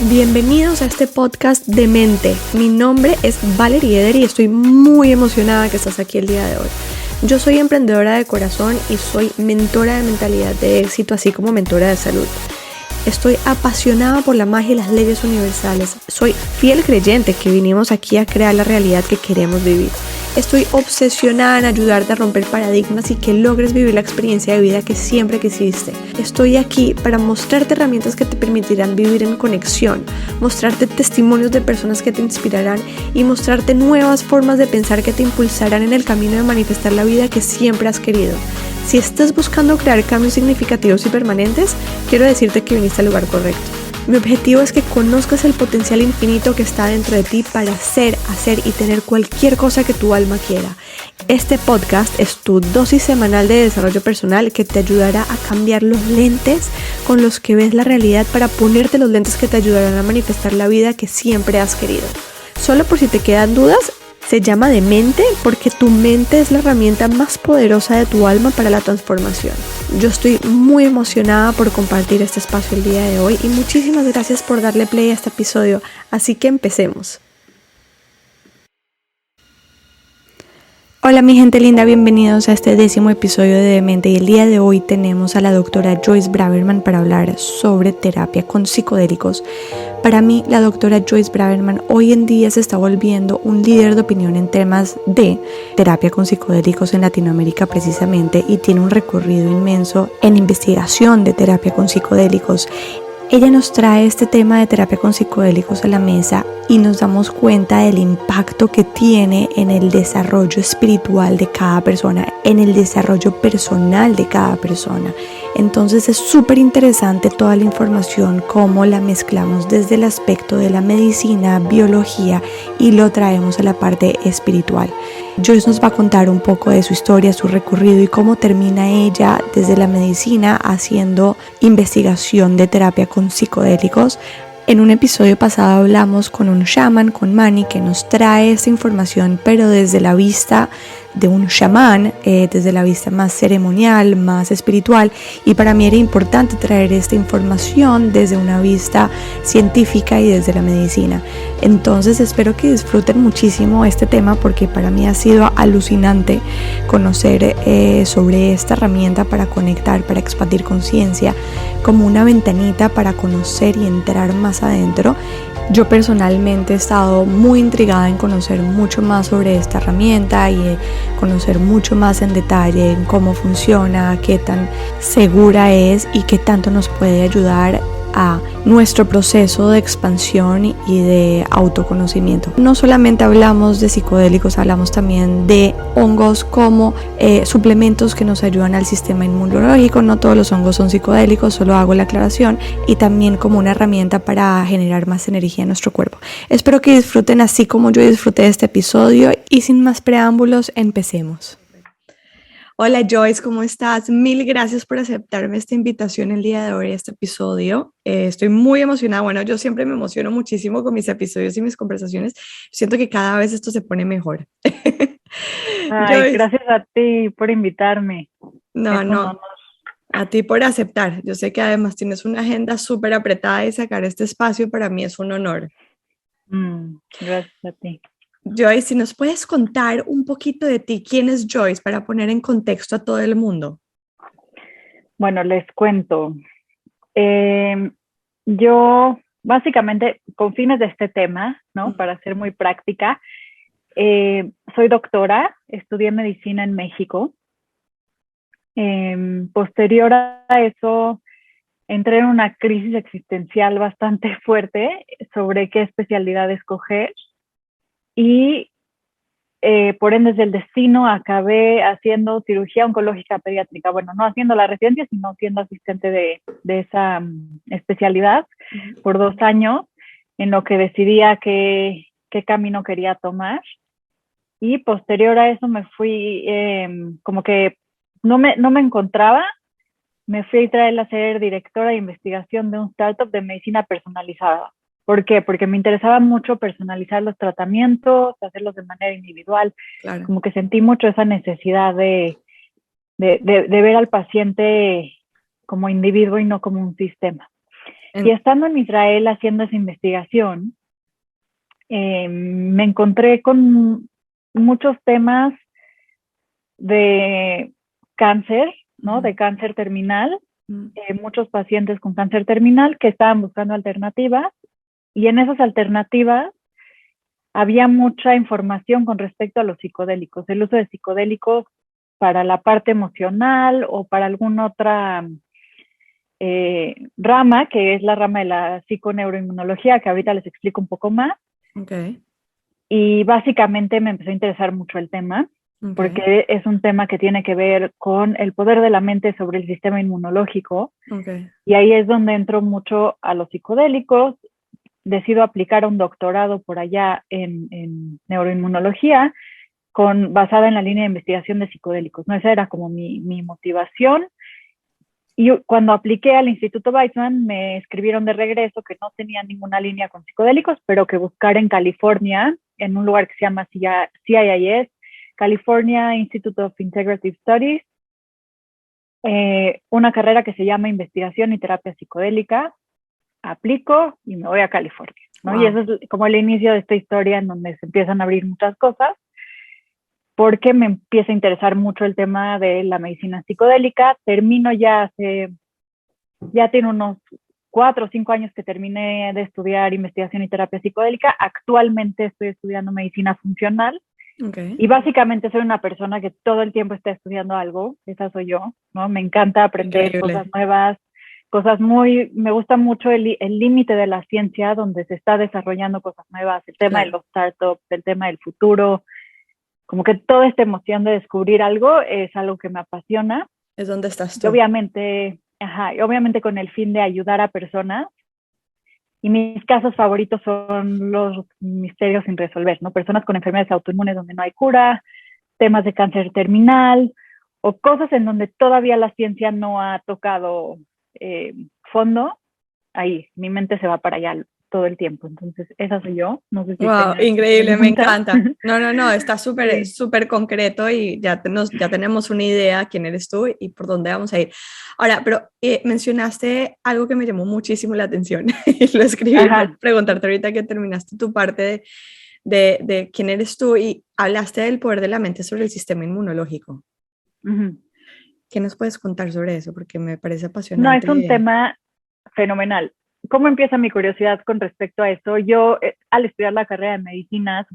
Bienvenidos a este podcast de mente. Mi nombre es Valerie Eder y estoy muy emocionada que estás aquí el día de hoy. Yo soy emprendedora de corazón y soy mentora de mentalidad de éxito, así como mentora de salud. Estoy apasionada por la magia y las leyes universales. Soy fiel creyente que vinimos aquí a crear la realidad que queremos vivir. Estoy obsesionada en ayudarte a romper paradigmas y que logres vivir la experiencia de vida que siempre quisiste. Estoy aquí para mostrarte herramientas que te permitirán vivir en conexión, mostrarte testimonios de personas que te inspirarán y mostrarte nuevas formas de pensar que te impulsarán en el camino de manifestar la vida que siempre has querido. Si estás buscando crear cambios significativos y permanentes, quiero decirte que viniste al lugar correcto. Mi objetivo es que conozcas el potencial infinito que está dentro de ti para hacer y tener cualquier cosa que tu alma quiera. Este podcast es tu dosis semanal de desarrollo personal que te ayudará a cambiar los lentes con los que ves la realidad para ponerte los lentes que te ayudarán a manifestar la vida que siempre has querido. Solo por si te quedan dudas, se llama de mente porque tu mente es la herramienta más poderosa de tu alma para la transformación. Yo estoy muy emocionada por compartir este espacio el día de hoy y muchísimas gracias por darle play a este episodio, así que empecemos. Hola mi gente linda, bienvenidos a este 10º episodio de Demente y el día de hoy tenemos a la doctora Joyce Braverman para hablar sobre terapia con psicodélicos. Para mí, la doctora Joyce Braverman hoy en día se está volviendo un líder de opinión en temas de terapia con psicodélicos en Latinoamérica precisamente y tiene un recorrido inmenso en investigación de terapia con psicodélicos. Ella nos trae este tema de terapia con psicodélicos a la mesa y nos damos cuenta del impacto que tiene en el desarrollo espiritual de cada persona, en el desarrollo personal de cada persona. Entonces es súper interesante toda la información, cómo la mezclamos desde el aspecto de la medicina, biología y lo traemos a la parte espiritual. Joyce nos va a contar un poco de su historia, su recorrido y cómo termina ella desde la medicina haciendo investigación de terapia con psicodélicos. En un episodio pasado hablamos con un shaman, con Manny, que nos trae esta información, pero desde la vista de un chamán, desde la vista más ceremonial, más espiritual, y para mí era importante traer esta información desde una vista científica y desde la medicina. Entonces espero que disfruten muchísimo este tema porque para mí ha sido alucinante conocer sobre esta herramienta para conectar, para expandir conciencia, como una ventanita para conocer y entrar más adentro. Yo personalmente he estado muy intrigada en conocer mucho más sobre esta herramienta y conocer mucho más en detalle en cómo funciona, qué tan segura es y qué tanto nos puede ayudar a nuestro proceso de expansión y de autoconocimiento. No solamente hablamos de psicodélicos, hablamos también de hongos como suplementos que nos ayudan al sistema inmunológico. No todos los hongos son psicodélicos, solo hago la aclaración, y también como una herramienta para generar más energía en nuestro cuerpo. Espero que disfruten así como yo disfruté de este episodio y sin más preámbulos, empecemos. Hola Joyce, ¿cómo estás? Mil gracias por aceptarme esta invitación el día de hoy a este episodio. Estoy muy emocionada. Bueno, yo siempre me emociono muchísimo con mis episodios y mis conversaciones. Siento que cada vez esto se pone mejor. Ay, Joyce, gracias a ti por invitarme. no, a ti por aceptar. Yo sé que además tienes una agenda súper apretada y sacar este espacio para mí es un honor. Gracias a ti. Joyce, si nos puedes contar un poquito de ti, ¿quién es Joyce para poner en contexto a todo el mundo? Bueno, les cuento. Yo, básicamente, con fines de este tema, ¿no? Para ser muy práctica, soy doctora, estudié medicina en México. Posterior a eso, entré en una crisis existencial bastante fuerte sobre qué especialidad escoger y por ende del destino acabé haciendo cirugía oncológica pediátrica. Bueno, no haciendo la residencia, sino siendo asistente de esa especialidad por 2 años, en lo que decidía qué camino quería tomar. Y posterior a eso me fui, como que no me encontraba, me fui a Israel a ser directora de investigación de un startup de medicina personalizada. ¿Por qué? Porque me interesaba mucho personalizar los tratamientos, hacerlos de manera individual. Claro. Como que sentí mucho esa necesidad de ver al paciente como individuo y no como un sistema. Y estando en Israel haciendo esa investigación, me encontré con muchos temas de cáncer, ¿no? De cáncer terminal, muchos pacientes con cáncer terminal que estaban buscando alternativas, y en esas alternativas había mucha información con respecto a los psicodélicos, el uso de psicodélicos para la parte emocional o para alguna otra rama, que es la rama de la psiconeuroinmunología, que ahorita les explico un poco más. Okay. Y básicamente me empezó a interesar mucho el tema, porque es un tema que tiene que ver con el poder de la mente sobre el sistema inmunológico. Y ahí es donde entro mucho a los psicodélicos. Decido aplicar un doctorado por allá en neuroinmunología, basada en la línea de investigación de psicodélicos, ¿no? Esa era como mi motivación. Y cuando apliqué al Instituto Weizmann, me escribieron de regreso que no tenía ninguna línea con psicodélicos, pero que buscar en California, en un lugar que se llama CIIS, California Institute of Integrative Studies, una carrera que se llama Investigación y Terapia Psicodélica. Aplico y me voy a California, ¿no? Wow. Y eso es como el inicio de esta historia en donde se empiezan a abrir muchas cosas, porque me empieza a interesar mucho el tema de la medicina psicodélica. Termino ya tiene unos 4 o 5 años que terminé de estudiar investigación y terapia psicodélica. Actualmente estoy estudiando medicina funcional. Y básicamente soy una persona que todo el tiempo está estudiando algo. Esa soy yo, ¿no? Me encanta aprender cosas nuevas, me gusta mucho el límite de la ciencia, donde se está desarrollando cosas nuevas, el tema de los startups, el tema del futuro. Como que toda esta emoción de descubrir algo es algo que me apasiona. Es donde estás tú. Y obviamente con el fin de ayudar a personas. Y mis casos favoritos son los misterios sin resolver, ¿no? Personas con enfermedades autoinmunes donde no hay cura, temas de cáncer terminal, o cosas en donde todavía la ciencia no ha tocado fondo. Ahí, mi mente se va para allá todo el tiempo. Entonces, esa soy yo. No sé si wow, increíble, me encanta. No, está súper concreto y ya tenemos una idea quién eres tú y por dónde vamos a ir. Ahora, pero mencionaste algo que me llamó muchísimo la atención y lo escribí para preguntarte ahorita que terminaste tu parte de quién eres tú, y hablaste del poder de la mente sobre el sistema inmunológico. ¿Qué nos puedes contar sobre eso? Porque me parece apasionante. No, es un tema fenomenal. ¿Cómo empieza mi curiosidad con respecto a eso? Yo, al estudiar la carrera de medicina,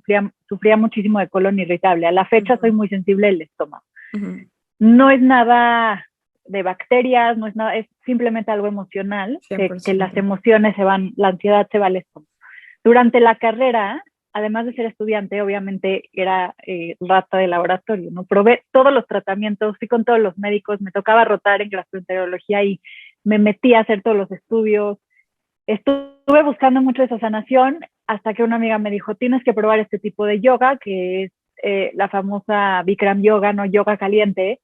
sufría muchísimo de colon irritable. A la fecha soy muy sensible del estómago. No es nada de bacterias, no es nada, es simplemente algo emocional, que las emociones se van, la ansiedad se va al estómago. Durante la carrera, además de ser estudiante, obviamente era rata de laboratorio, ¿no? Probé todos los tratamientos, fui con todos los médicos, me tocaba rotar en gastroenterología y me metí a hacer todos los estudios. Estuve buscando mucho esa sanación hasta que una amiga me dijo, tienes que probar este tipo de yoga, que es la famosa Bikram yoga, no yoga caliente,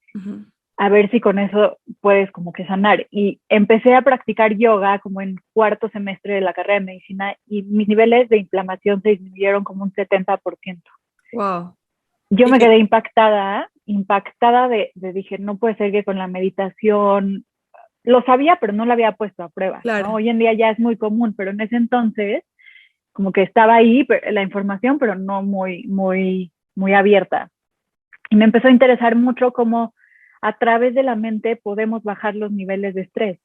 a ver si con eso puedes como que sanar. Y empecé a practicar yoga como en 4º semestre de la carrera de medicina y mis niveles de inflamación se disminuyeron como un 70%. Wow. Yo me quedé impactada de dije, no puede ser que con la meditación, lo sabía, pero no lo había puesto a prueba, ¿no? Hoy en día ya es muy común, pero en ese entonces como que estaba ahí la información, pero no muy abierta. Y me empezó a interesar mucho cómo a través de la mente podemos bajar los niveles de estrés.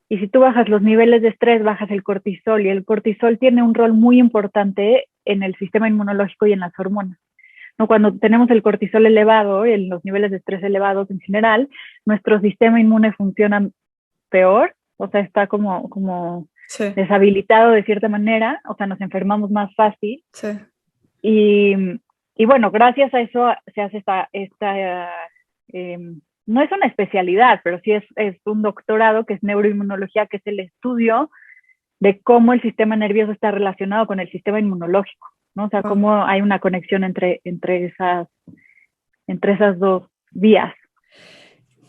Y si tú bajas los niveles de estrés, bajas el cortisol, y el cortisol tiene un rol muy importante en el sistema inmunológico y en las hormonas, ¿no? Cuando tenemos el cortisol elevado, los niveles de estrés elevados en general, nuestro sistema inmune funciona peor, o sea, está como deshabilitado de cierta manera, o sea, nos enfermamos más fácil. Y bueno, gracias a eso se hace no es una especialidad, pero sí es un doctorado que es neuroinmunología, que es el estudio de cómo el sistema nervioso está relacionado con el sistema inmunológico, ¿no? O sea, cómo hay una conexión entre esas dos vías.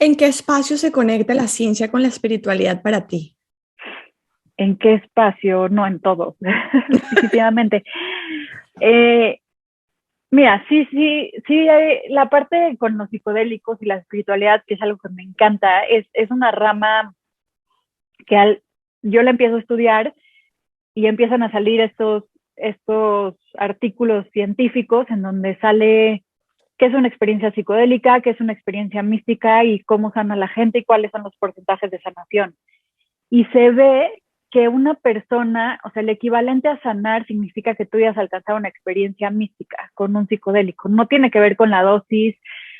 ¿En qué espacio se conecta la ciencia con la espiritualidad para ti? ¿En qué espacio? No en todo, definitivamente. Mira, sí, la parte con los psicodélicos y la espiritualidad, que es algo que me encanta, es una rama que yo la empiezo a estudiar y empiezan a salir estos artículos científicos en donde sale qué es una experiencia psicodélica, qué es una experiencia mística y cómo sana la gente y cuáles son los porcentajes de sanación. Y se ve que una persona, o sea, el equivalente a sanar significa que tú hayas alcanzado una experiencia mística con un psicodélico. No tiene que ver con la dosis,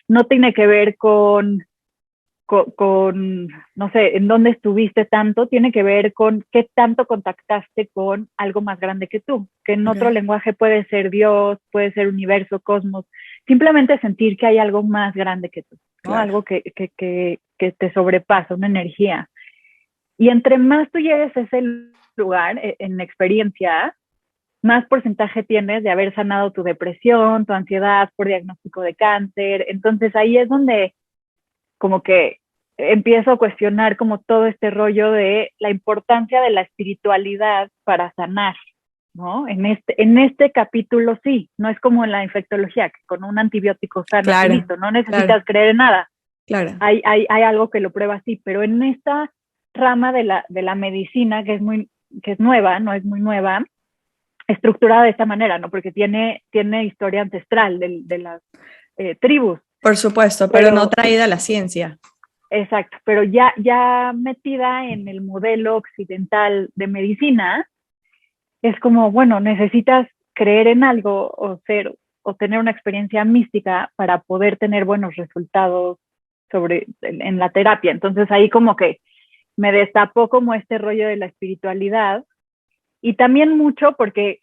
no tiene que ver con no sé, en dónde estuviste tanto, tiene que ver con qué tanto contactaste con algo más grande que tú, que en otro lenguaje puede ser Dios, puede ser universo, cosmos, simplemente sentir que hay algo más grande que tú, ¿no? Claro. Algo que te sobrepasa, una energía. Y entre más tú llegues a ese lugar, en experiencia, más porcentaje tienes de haber sanado tu depresión, tu ansiedad por diagnóstico de cáncer. Entonces ahí es donde como que empiezo a cuestionar como todo este rollo de la importancia de la espiritualidad para sanar, ¿no? En este capítulo sí, no es como en la infectología, que con un antibiótico sanas, claro, y listo, no necesitas creer en nada. Claro. Hay algo que lo prueba así, pero en esta rama de la medicina, que es nueva, no es muy nueva, estructurada de esta manera, ¿no? Porque tiene historia ancestral de las tribus. Por supuesto, pero no traída a la ciencia. Exacto, pero ya metida en el modelo occidental de medicina, es como, bueno, necesitas creer en algo o tener una experiencia mística para poder tener buenos resultados en la terapia. Entonces ahí como que me destapó como este rollo de la espiritualidad y también mucho porque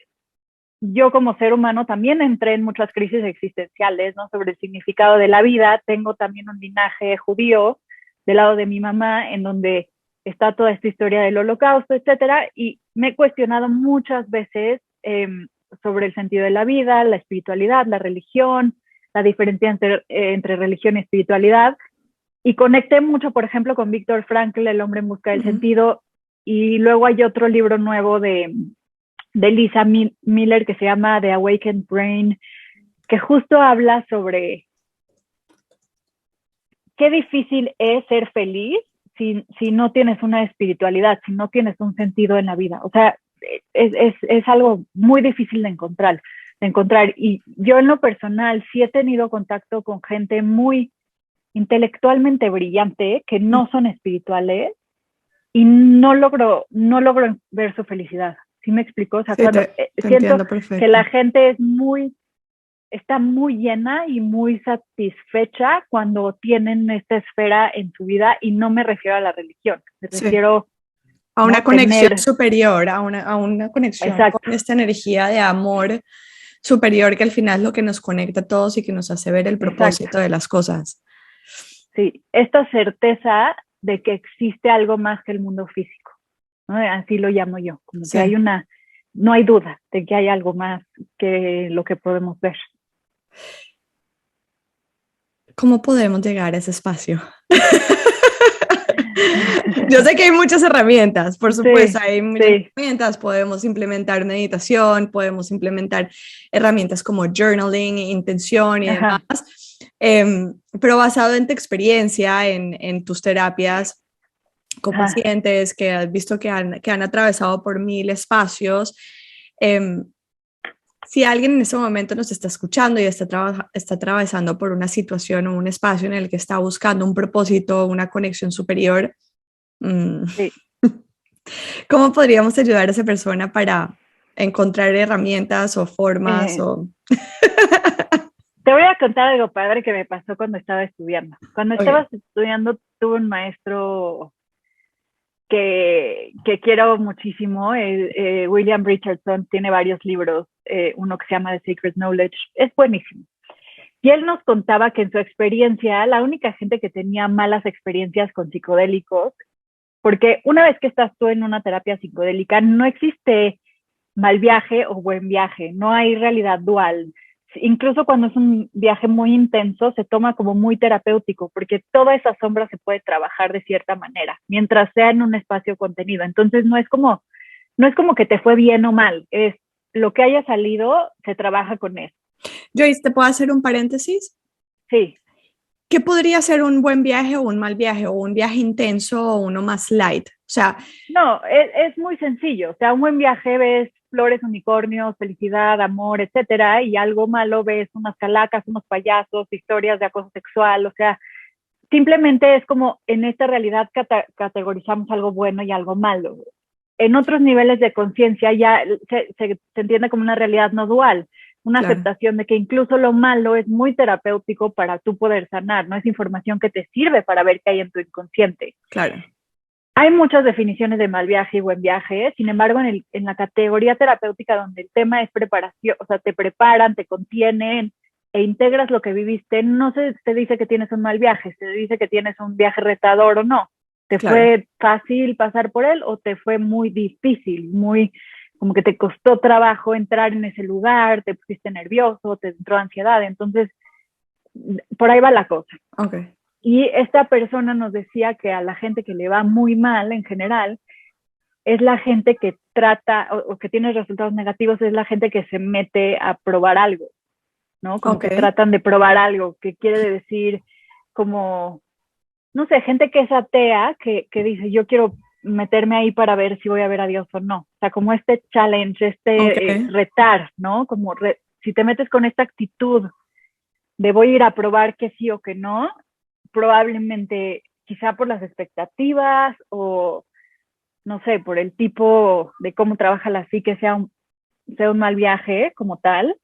yo como ser humano también entré en muchas crisis existenciales, ¿no? Sobre el significado de la vida. Tengo también un linaje judío del lado de mi mamá, en donde está toda esta historia del holocausto, etcétera, y me he cuestionado muchas veces sobre el sentido de la vida, la espiritualidad, la religión, la diferencia entre religión y espiritualidad, y conecté mucho, por ejemplo, con Viktor Frankl, El hombre en busca del sentido, y luego hay otro libro nuevo de Lisa Miller que se llama The Awakened Brain, que justo habla sobre qué difícil es ser feliz si no tienes una espiritualidad, si no tienes un sentido en la vida. O sea, es algo muy difícil de encontrar. Y yo en lo personal sí he tenido contacto con gente muy intelectualmente brillante que no son espirituales y no logro ver su felicidad. ¿Sí me explico? O sea, sí, siento que la gente está muy llena y muy satisfecha cuando tienen esta esfera en su vida, y no me refiero a la religión, me refiero a una conexión superior, a una conexión Exacto. con esta energía de amor superior que al final es lo que nos conecta a todos y que nos hace ver el propósito Exacto. De las cosas. Sí, esta certeza de que existe algo más que el mundo físico, ¿no? Así lo llamo yo, como sí. Que no hay duda de que hay algo más que lo que podemos ver. ¿Cómo podemos llegar a ese espacio? Yo sé que hay muchas herramientas, por supuesto, hay muchas herramientas, podemos implementar meditación, podemos implementar herramientas como journaling, intención y demás, pero basado en tu experiencia, en tus terapias con pacientes que has visto que han atravesado por 1000 espacios, si alguien en este momento nos está escuchando y está atravesando por una situación o un espacio en el que está buscando un propósito, una conexión superior, sí. ¿cómo podríamos ayudar a esa persona para encontrar herramientas o formas? Te voy a contar algo padre que me pasó cuando estaba estudiando. Cuando estabas estudiando, tuve un maestro que quiero muchísimo, William Richardson, tiene varios libros, uno que se llama The Sacred Knowledge, es buenísimo. Y él nos contaba que en su experiencia, la única gente que tenía malas experiencias con psicodélicos, porque una vez que estás tú en una terapia psicodélica, no existe mal viaje o buen viaje, no hay realidad dual. Incluso cuando es un viaje muy intenso, se toma como muy terapéutico, porque toda esa sombra se puede trabajar de cierta manera, mientras sea en un espacio contenido. Entonces no es como que te fue bien o mal, es lo que haya salido, se trabaja con eso. Joyce, ¿te puedo hacer un paréntesis? Sí. ¿Qué podría ser un buen viaje o un mal viaje, o un viaje intenso o uno más light? sea, No, es muy sencillo. O sea, un buen viaje ves flores, unicornios, felicidad, amor, etcétera, y algo malo ves unas calacas, unos payasos, historias de acoso sexual. O sea, simplemente es como en esta realidad categorizamos algo bueno y algo malo. En otros niveles de conciencia ya se entiende como una realidad no dual, una claro, aceptación de que incluso lo malo es muy terapéutico para tú poder sanar, no es información que te sirve para ver qué hay en tu inconsciente. claro, Hay muchas definiciones de mal viaje y buen viaje, sin embargo, en la categoría terapéutica donde el tema es preparación, o sea, te preparan, te contienen e integras lo que viviste, no se te dice que tienes un mal viaje, se dice que tienes un viaje retador o no. ¿Te claro. fue fácil pasar por él o te fue muy difícil, muy como que te costó trabajo entrar en ese lugar, te pusiste nervioso, te entró ansiedad? Entonces, por ahí va la cosa. Ok, Y esta persona nos decía que a la gente que le va muy mal en general, es la gente que trata o que tiene resultados negativos, es la gente que se mete a probar algo, ¿no? Como ok, que tratan de probar algo, que quiere decir como, no sé, gente que es atea, que dice, yo quiero meterme ahí para ver si voy a ver a Dios o no. O sea, como este challenge, ok, retar, ¿no? Como si te metes con esta actitud de voy a ir a probar que sí o que no, probablemente quizá por las expectativas o no sé, por el tipo de cómo trabaja la psique sea un mal viaje como tal.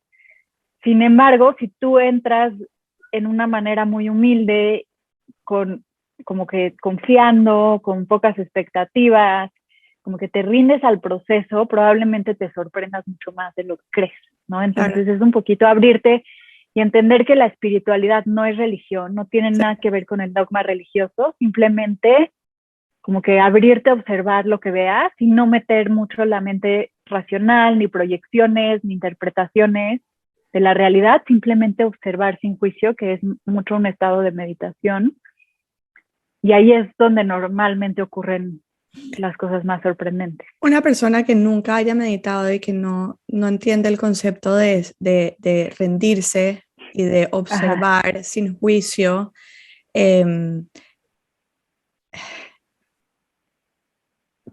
Sin embargo, si tú entras en una manera muy humilde, con como que confiando, con pocas expectativas, como que te rindes al proceso, probablemente te sorprendas mucho más de lo que crees, ¿no? claro. Entonces es un poquito abrirte y entender que la espiritualidad no es religión, no tiene Sí. nada que ver con el dogma religioso, simplemente como que abrirte a observar lo que veas y no meter mucho la mente racional, ni proyecciones, ni interpretaciones de la realidad, simplemente observar sin juicio, que es mucho un estado de meditación. Y ahí es donde normalmente ocurren las cosas más sorprendentes. Una persona que nunca haya meditado y que no entiende el concepto de rendirse y de Ajá. observar sin juicio, em,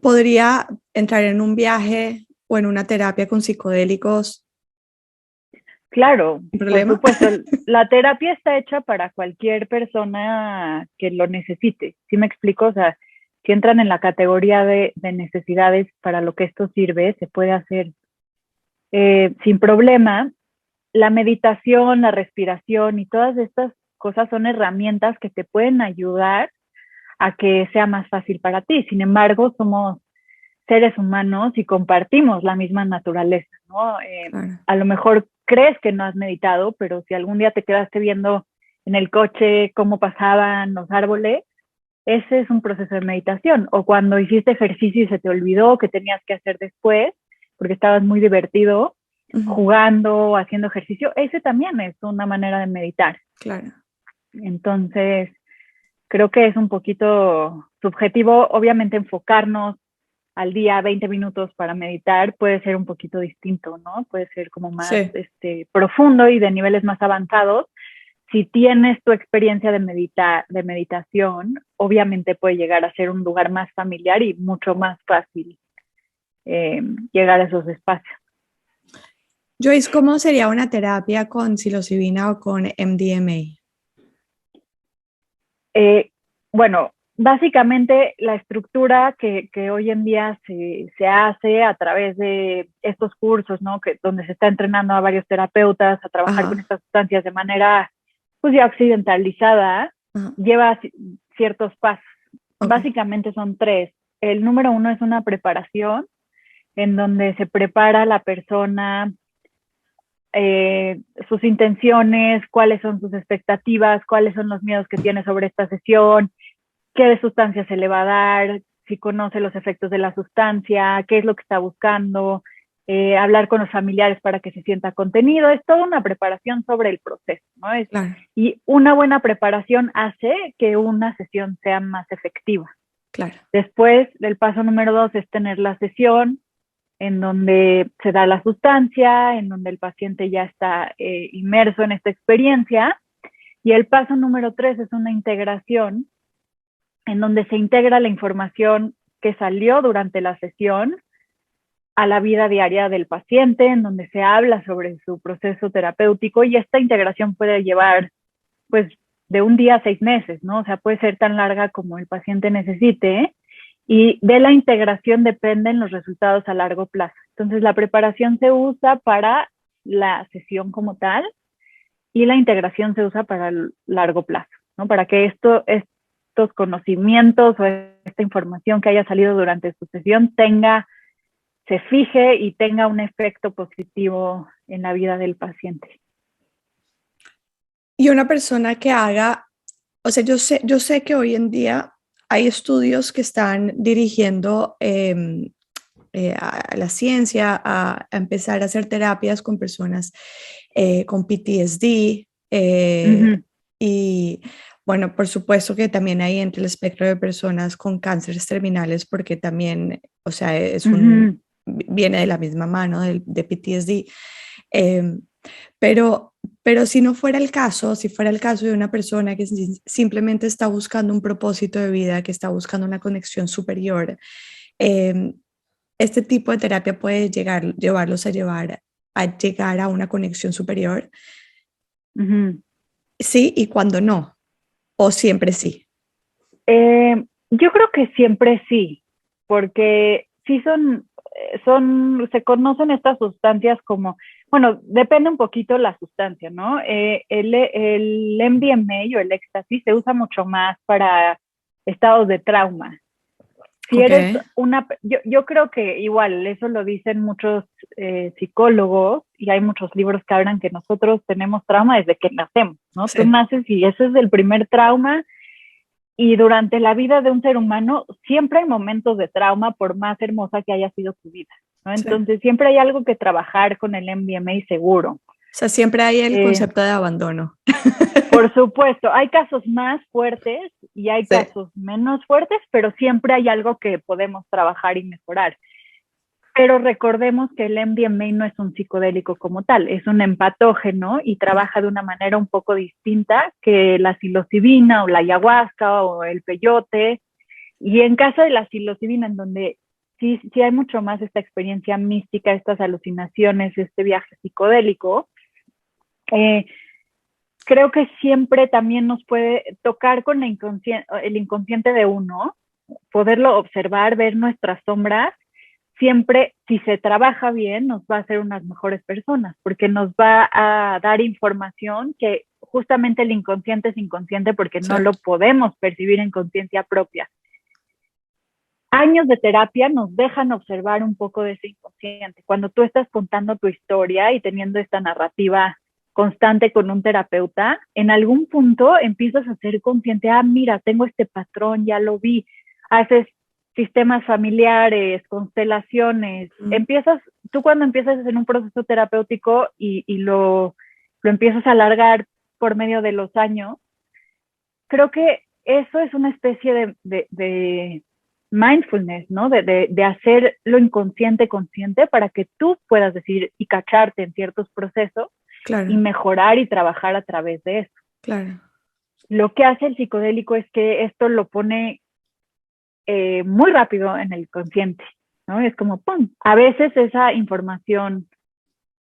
podría entrar en un viaje o en una terapia con psicodélicos Claro, sin por problema. supuesto. La terapia está hecha para cualquier persona que lo necesite. ¿Sí me explico? O sea, si entran en la categoría de necesidades para lo que esto sirve, se puede hacer sin problema. La meditación, la respiración y todas estas cosas son herramientas que te pueden ayudar a que sea más fácil para ti. Sin embargo, somos seres humanos y compartimos la misma naturaleza, ¿no? Claro, A lo mejor crees que no has meditado, pero si algún día te quedaste viendo en el coche cómo pasaban los árboles, ese es un proceso de meditación. O cuando hiciste ejercicio y se te olvidó que tenías que hacer después, porque estabas muy divertido ujú, jugando o haciendo ejercicio, ese también es una manera de meditar. claro. Entonces, creo que es un poquito subjetivo, obviamente enfocarnos al día 20 minutos para meditar puede ser un poquito distinto, ¿no? Puede ser como más Sí. profundo y de niveles más avanzados. Si tienes tu experiencia de meditación, obviamente puede llegar a ser un lugar más familiar y mucho más fácil llegar a esos espacios. Joyce, ¿cómo sería una terapia con psilocibina o con MDMA? Eh, bueno, básicamente la estructura que hoy en día se hace a través de estos cursos, ¿no? Donde se está entrenando a varios terapeutas a trabajar con Ajá, estas sustancias de manera, pues ya occidentalizada, ajá, lleva ciertos pasos. ok, Básicamente son tres. El número uno es una preparación en donde se prepara la persona, eh, sus intenciones, cuáles son sus expectativas, cuáles son los miedos que tiene sobre esta sesión, qué de sustancia se le va a dar, si conoce los efectos de la sustancia, qué es lo que está buscando, hablar con los familiares para que se sienta contenido. Es toda una preparación sobre el proceso, ¿no? claro, Y una buena preparación hace que una sesión sea más efectiva. claro, Después, el paso número 2 es tener la sesión en donde se da la sustancia, en donde el paciente ya está inmerso en esta experiencia. Y el paso número 3 es una integración en donde se integra la información que salió durante la sesión a la vida diaria del paciente, en donde se habla sobre su proceso terapéutico, y esta integración puede llevar pues de un día a 6 meses, ¿no? O sea, puede ser tan larga como el paciente necesite, y de la integración dependen los resultados a largo plazo. Entonces, la preparación se usa para la sesión como tal y la integración se usa para el largo plazo, ¿no? Para que estos conocimientos o esta información que haya salido durante su sesión se fije y tenga un efecto positivo en la vida del paciente. Y una persona que haga, o sea, yo sé que hoy en día hay estudios que están dirigiendo a la ciencia, a empezar a hacer terapias con personas con PTSD. Y bueno, por supuesto que también hay entre el espectro de personas con cánceres terminales, porque también, o sea, viene de la misma mano de PTSD. Eh, pero, pero si no fuera el caso, si fuera el caso de una persona que simplemente está buscando un propósito de vida, que está buscando una conexión superior, eh, este tipo de terapia puede llevarlos a llegar a una conexión superior. Sí, y cuando no, o siempre sí. Yo creo que siempre sí, porque sí se conocen estas sustancias como, bueno, depende un poquito la sustancia, ¿no? El MDMA o el éxtasis se usa mucho más para estados de trauma. Si eres yo creo que igual, eso lo dicen muchos psicólogos, y hay muchos libros que hablan que nosotros tenemos trauma desde que nacemos, ¿no? Sí. Tú naces y ese es el primer trauma, y durante la vida de un ser humano siempre hay momentos de trauma, por más hermosa que haya sido tu vida, ¿no? Entonces sí, siempre hay algo que trabajar con el MDMA seguro. O sea, siempre hay el concepto de abandono. Por supuesto, hay casos más fuertes y hay casos menos fuertes, pero siempre hay algo que podemos trabajar y mejorar. Pero recordemos que el MDMA no es un psicodélico como tal, es un empatógeno y trabaja de una manera un poco distinta que la psilocibina o la ayahuasca o el peyote. Y en caso de la psilocibina, en donde sí hay mucho más esta experiencia mística, estas alucinaciones, este viaje psicodélico, creo que siempre también nos puede tocar con el inconsciente de uno, poderlo observar, ver nuestras sombras. Siempre, si se trabaja bien, nos va a hacer unas mejores personas, porque nos va a dar información que justamente el inconsciente es inconsciente porque no lo podemos percibir en conciencia propia. Años de terapia nos dejan observar un poco de ese inconsciente. Cuando tú estás contando tu historia y teniendo esta narrativa constante con un terapeuta, en algún punto empiezas a ser consciente, mira, tengo este patrón, ya lo vi. Haces sistemas familiares, constelaciones. Tú cuando empiezas en un proceso terapéutico y lo empiezas a alargar por medio de los años, creo que eso es una especie de mindfulness, ¿no? De hacer lo inconsciente consciente para que tú puedas decir y cacharte en ciertos procesos. Claro. Y mejorar y trabajar a través de eso. Claro. Lo que hace el psicodélico es que esto lo pone muy rápido en el consciente, ¿no? Es como ¡pum! A veces esa información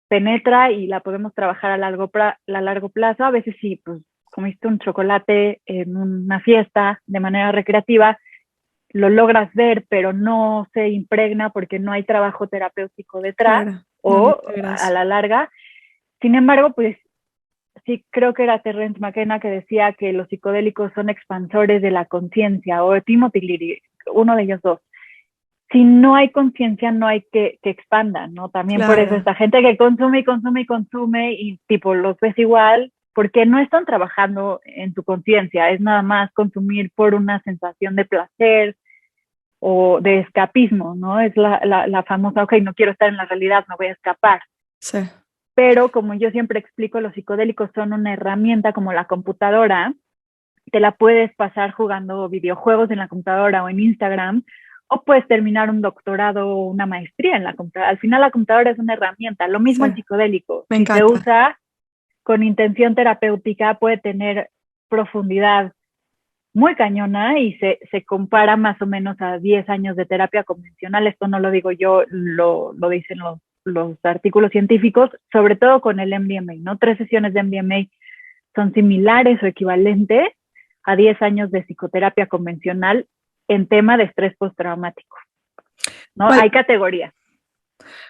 penetra y la podemos trabajar a largo plazo. A veces sí, pues comiste un chocolate en una fiesta de manera recreativa, lo logras ver, pero no se impregna porque no hay trabajo terapéutico detrás, claro, o a la larga. Sin embargo, pues sí, creo que era Terence McKenna que decía que los psicodélicos son expansores de la conciencia, o Timothy Leary, uno de ellos dos. Si no hay conciencia, no hay que expandan, ¿no? También claro. Por eso esta gente que consume y consume y consume y tipo los ves igual, porque no están trabajando en tu conciencia, es nada más consumir por una sensación de placer o de escapismo, ¿no? Es la famosa, ok, no quiero estar en la realidad, me voy a escapar. Sí. Pero como yo siempre explico, los psicodélicos son una herramienta como la computadora. Te la puedes pasar jugando videojuegos en la computadora o en Instagram, o puedes terminar un doctorado o una maestría en la computadora. Al final la computadora es una herramienta. Lo mismo el psicodélico. Me encanta. Si se usa con intención terapéutica, puede tener profundidad muy cañona y se compara más o menos a 10 años de terapia convencional. Esto no lo digo yo, lo dicen los artículos científicos, sobre todo con el MDMA, ¿no? 3 sesiones de MDMA son similares o equivalentes a 10 años de psicoterapia convencional en tema de estrés postraumático, ¿no? ¿Cuál, Hay categorías.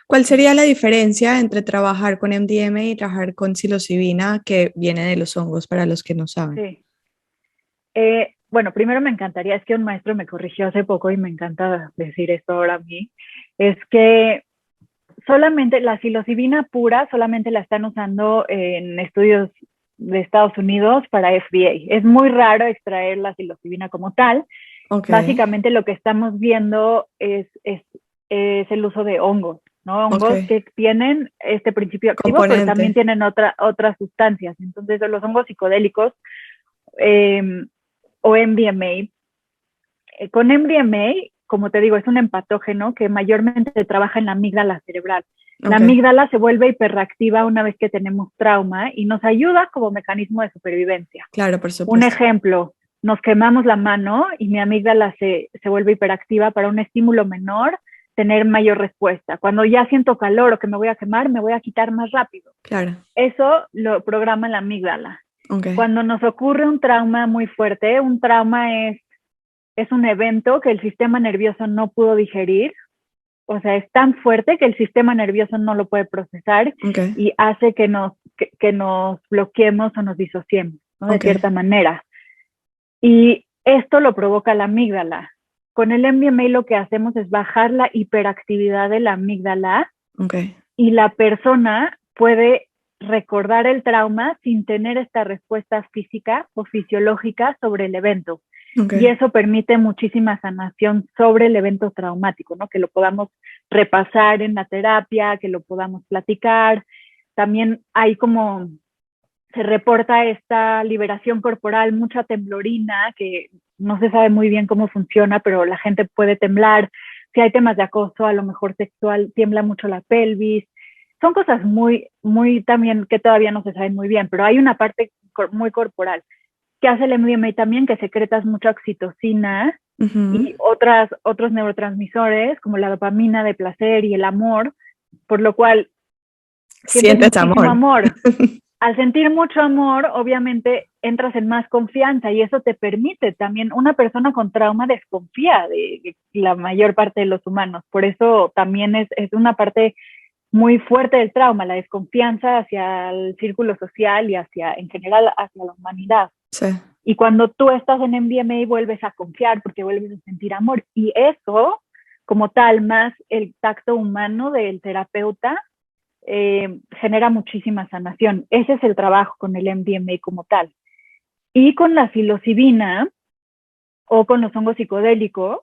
cuál sería la diferencia entre trabajar con MDMA y trabajar con psilocibina, que viene de los hongos, para los que no saben? Sí. Bueno, primero me encantaría, es que un maestro me corrigió hace poco y me encanta decir esto ahora a mí, es que solamente la psilocibina pura solamente la están usando en estudios de Estados Unidos para FDA. Es muy raro extraer la psilocibina como tal. Ok, Básicamente lo que estamos viendo es el uso de hongos, ¿no? ok, Hongos que tienen este principio activo, pero también componente. tienen otras sustancias. Entonces, los hongos psicodélicos eh, o MDMA, con MDMA, como te digo, es un empatógeno que mayormente trabaja en la amígdala cerebral. La Ok, amígdala se vuelve hiperreactiva una vez que tenemos trauma y nos ayuda como mecanismo de supervivencia. claro, por Un supuesto. ejemplo, nos quemamos la mano y mi amígdala se vuelve hiperactiva para un estímulo menor, tener mayor respuesta. Cuando ya siento calor o que me voy a quemar, me voy a quitar más rápido. Claro, Eso lo programa la amígdala. ok, Cuando nos ocurre un trauma muy fuerte, un trauma es un evento que el sistema nervioso no pudo digerir, o sea, es tan fuerte que el sistema nervioso no lo puede procesar ok, y hace que nos bloqueemos o nos disociemos, ¿no? De ok, cierta manera. Y esto lo provoca la amígdala. Con el MDMA lo que hacemos es bajar la hiperactividad de la amígdala ok, y la persona puede recordar el trauma sin tener esta respuesta física o fisiológica sobre el evento. ok. Y eso permite muchísima sanación sobre el evento traumático, ¿no? Que lo podamos repasar en la terapia, que lo podamos platicar. También hay como se reporta esta liberación corporal, mucha temblorina, que no se sabe muy bien cómo funciona, pero la gente puede temblar. Si hay temas de acoso, a lo mejor sexual, tiembla mucho la pelvis. Son cosas muy también que todavía no se saben muy bien, pero hay una parte muy corporal que hace el MDMA también, que secretas mucha oxitocina Ujú. y otros neurotransmisores como la dopamina de placer y el amor, por lo cual sientes Sientes muchísimo amor. amor. Al sentir mucho amor, obviamente entras en más confianza y eso te permite también, una persona con trauma desconfía de la mayor parte de los humanos. Por eso también es una parte muy fuerte del trauma, la desconfianza hacia el círculo social y en general, hacia la humanidad. Sí, Y cuando tú estás en MDMA vuelves a confiar porque vuelves a sentir amor. Y eso, como tal, más el tacto humano del terapeuta, genera muchísima sanación. Ese es el trabajo con el MDMA como tal. Y con la psilocibina o con los hongos psicodélicos,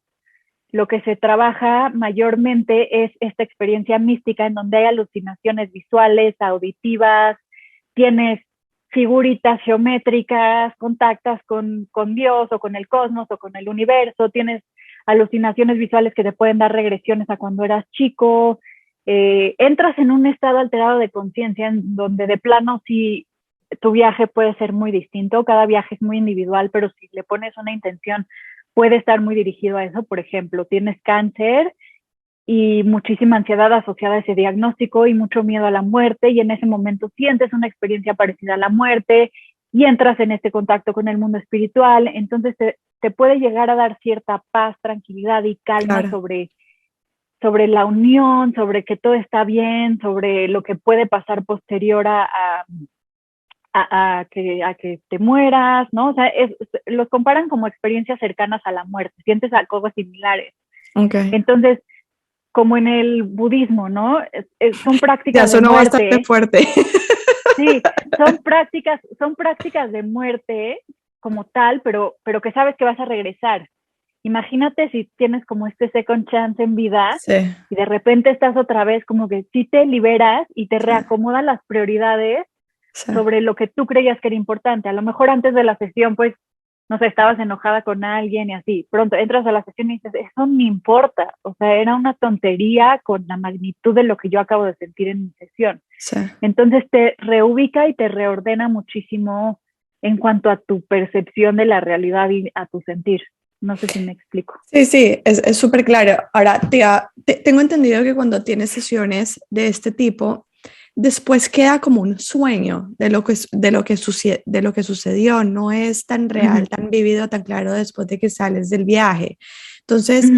lo que se trabaja mayormente es esta experiencia mística en donde hay alucinaciones visuales, auditivas, tienes figuritas geométricas, contactas con Dios o con el cosmos o con el universo, tienes alucinaciones visuales que te pueden dar regresiones a cuando eras chico, entras en un estado alterado de conciencia en donde de plano sí tu viaje puede ser muy distinto, cada viaje es muy individual, pero si le pones una intención puede estar muy dirigido a eso. Por ejemplo, tienes cáncer y muchísima ansiedad asociada a ese diagnóstico y mucho miedo a la muerte y en ese momento sientes una experiencia parecida a la muerte y entras en este contacto con el mundo espiritual, entonces te puede llegar a dar cierta paz, tranquilidad y calma claro. sobre la unión, sobre que todo está bien, sobre lo que puede pasar posterior a que te mueras, ¿no? O sea, los comparan como experiencias cercanas a la muerte, sientes cosas similares. Ok. Entonces, como en el budismo, ¿no? Son Ya prácticas de sonó bastante muerte, fuerte. sí, son prácticas de muerte como tal, pero que sabes que vas a regresar. Imagínate si tienes como este second chance en vida Sí, y de repente estás otra vez como que sí te liberas y te sí, reacomodan las prioridades sí, sobre lo que tú creías que era importante. A lo mejor antes de la sesión, pues, no sé, estabas enojada con alguien y así. Pronto entras a la sesión y dices, eso no importa. O sea, era una tontería con la magnitud de lo que yo acabo de sentir en mi sesión. sí. Entonces te reubica y te reordena muchísimo en cuanto a tu percepción de la realidad y a tu sentir. No sé si me explico. Sí, es súper claro. Ahora, tengo entendido que cuando tienes sesiones de este tipo, después queda como un sueño de lo que sucedió, no es tan real, tan vivido, tan claro después de que sales del viaje. Entonces,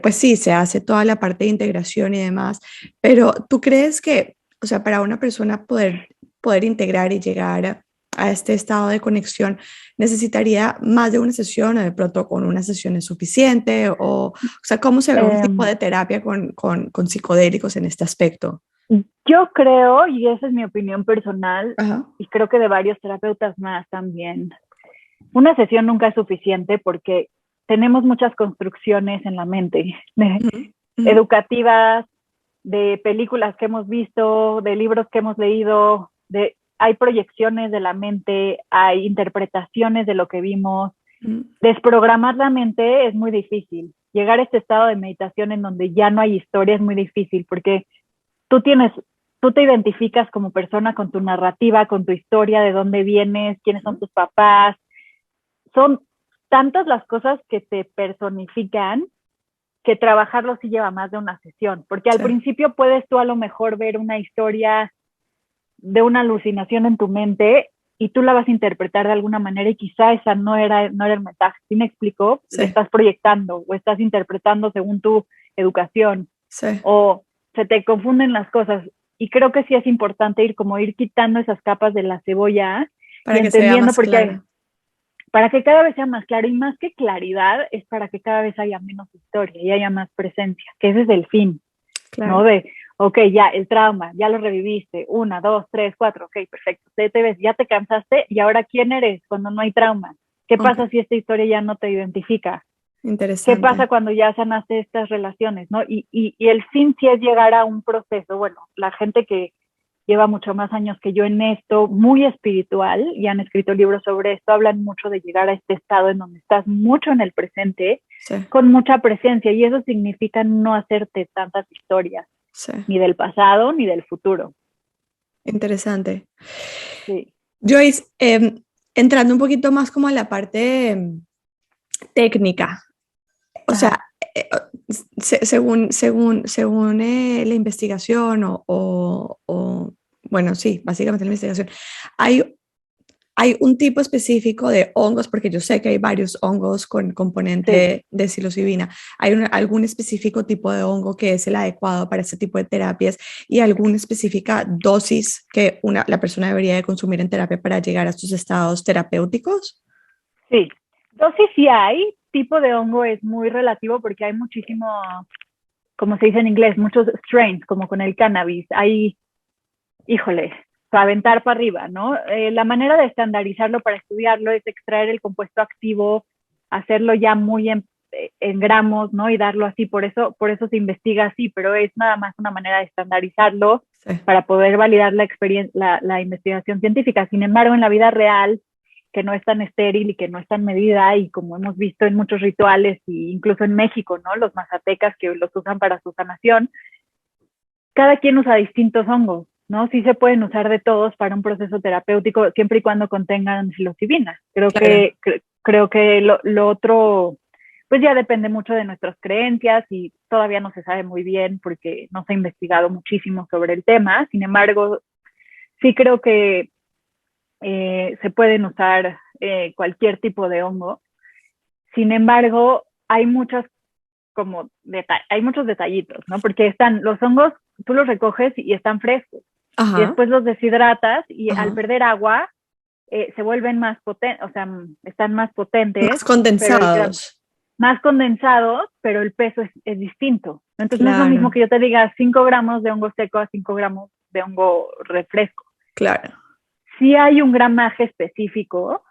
pues sí, se hace toda la parte de integración y demás, pero ¿tú crees que, o sea, para una persona poder integrar y llegar a este estado de conexión, necesitaría más de una sesión o de pronto con una sesión es suficiente? O sea, ¿cómo se ve un tipo de terapia con psicodélicos en este aspecto? Yo creo, y esa es mi opinión personal, Ajá. y creo que de varios terapeutas más también, una sesión nunca es suficiente porque tenemos muchas construcciones en la mente, Ujú, ujú, educativas, de películas que hemos visto, de libros que hemos leído, hay proyecciones de la mente, hay interpretaciones de lo que vimos. ujú. Desprogramar la mente es muy difícil. Llegar a este estado de meditación en donde ya no hay historia es muy difícil porque tú tienes, tú te identificas como persona con tu narrativa, con tu historia, de dónde vienes, quiénes son tus papás. Son tantas las cosas que te personifican que trabajarlo sí lleva más de una sesión, porque al Sí, principio puedes tú a lo mejor ver una historia de una alucinación en tu mente y tú la vas a interpretar de alguna manera y quizá esa no era el mensaje. ¿Sí me explico? Le sí, estás proyectando o estás interpretando según tu educación sí, o se te confunden las cosas. Y creo que sí es importante ir quitando esas capas de la cebolla y para que sea entendiendo más porque clara. para que cada vez sea más claro y más que claridad es para que cada vez haya menos historia y haya más presencia, que ese es el fin, ¿no? Claro. De, ok, ya el trauma, ya lo reviviste, 1, 2, 3, 4, ok, perfecto, te ves, ya te cansaste y ahora ¿quién eres cuando no hay trauma? ¿Qué Ok, pasa si esta historia ya no te identifica? ¿Qué pasa interesante. cuando ya sanaste estas relaciones, no? Y el fin sí es llegar a un proceso, bueno, la gente que lleva mucho más años que yo en esto, muy espiritual, y han escrito libros sobre esto, hablan mucho de llegar a este estado en donde estás mucho en el presente, Sí, con mucha presencia, y eso significa no hacerte tantas historias, sí, ni del pasado ni del futuro. interesante. Sí. Joyce, entrando un poquito más como a la parte técnica, o sea, Ajá. eh, según la investigación bueno, sí, básicamente la investigación, hay hay un tipo específico de hongos, porque yo sé que hay varios hongos con Sí. componente de psilocibina. ¿Hay algún específico tipo de hongo que es el adecuado para este tipo de terapias y alguna específica dosis que la persona debería de consumir en terapia para llegar a estos estados terapéuticos? Sí. Dosis sí hay, tipo de hongo es muy relativo porque hay muchísimo, como se dice en inglés, muchos strains, como con el cannabis. Hay, híjole, para aventar para arriba, ¿no? La manera de estandarizarlo para estudiarlo es extraer el compuesto activo, hacerlo ya muy en gramos, ¿no? Y darlo así, por eso se investiga así, pero es nada más una manera de estandarizarlo Sí, para poder validar la investigación científica. Sin embargo, en la vida real, que no es tan estéril y que no es tan medida, y como hemos visto en muchos rituales, e incluso en México, ¿no? Los mazatecas que los usan para su sanación, cada quien usa distintos hongos, ¿no? Sí se pueden usar de todos para un proceso terapéutico siempre y cuando contengan psilocibina. claro. Creo que lo otro, pues ya depende mucho de nuestras creencias y todavía no se sabe muy bien porque no se ha investigado muchísimo sobre el tema. Sin embargo, sí creo que se pueden usar cualquier tipo de hongo. Sin embargo, hay muchos detallitos, ¿no? Porque están los hongos, tú los recoges y están frescos y Ajá, después los deshidratas y al ajá. perder agua se vuelven más potentes, o sea, están más potentes, Más pero condensados. más condensados, pero el peso es distinto. Entonces no es lo mismo Claro, que yo te diga 5 gramos de hongo seco a 5 gramos de hongo refresco. claro. Sí hay un gramaje específico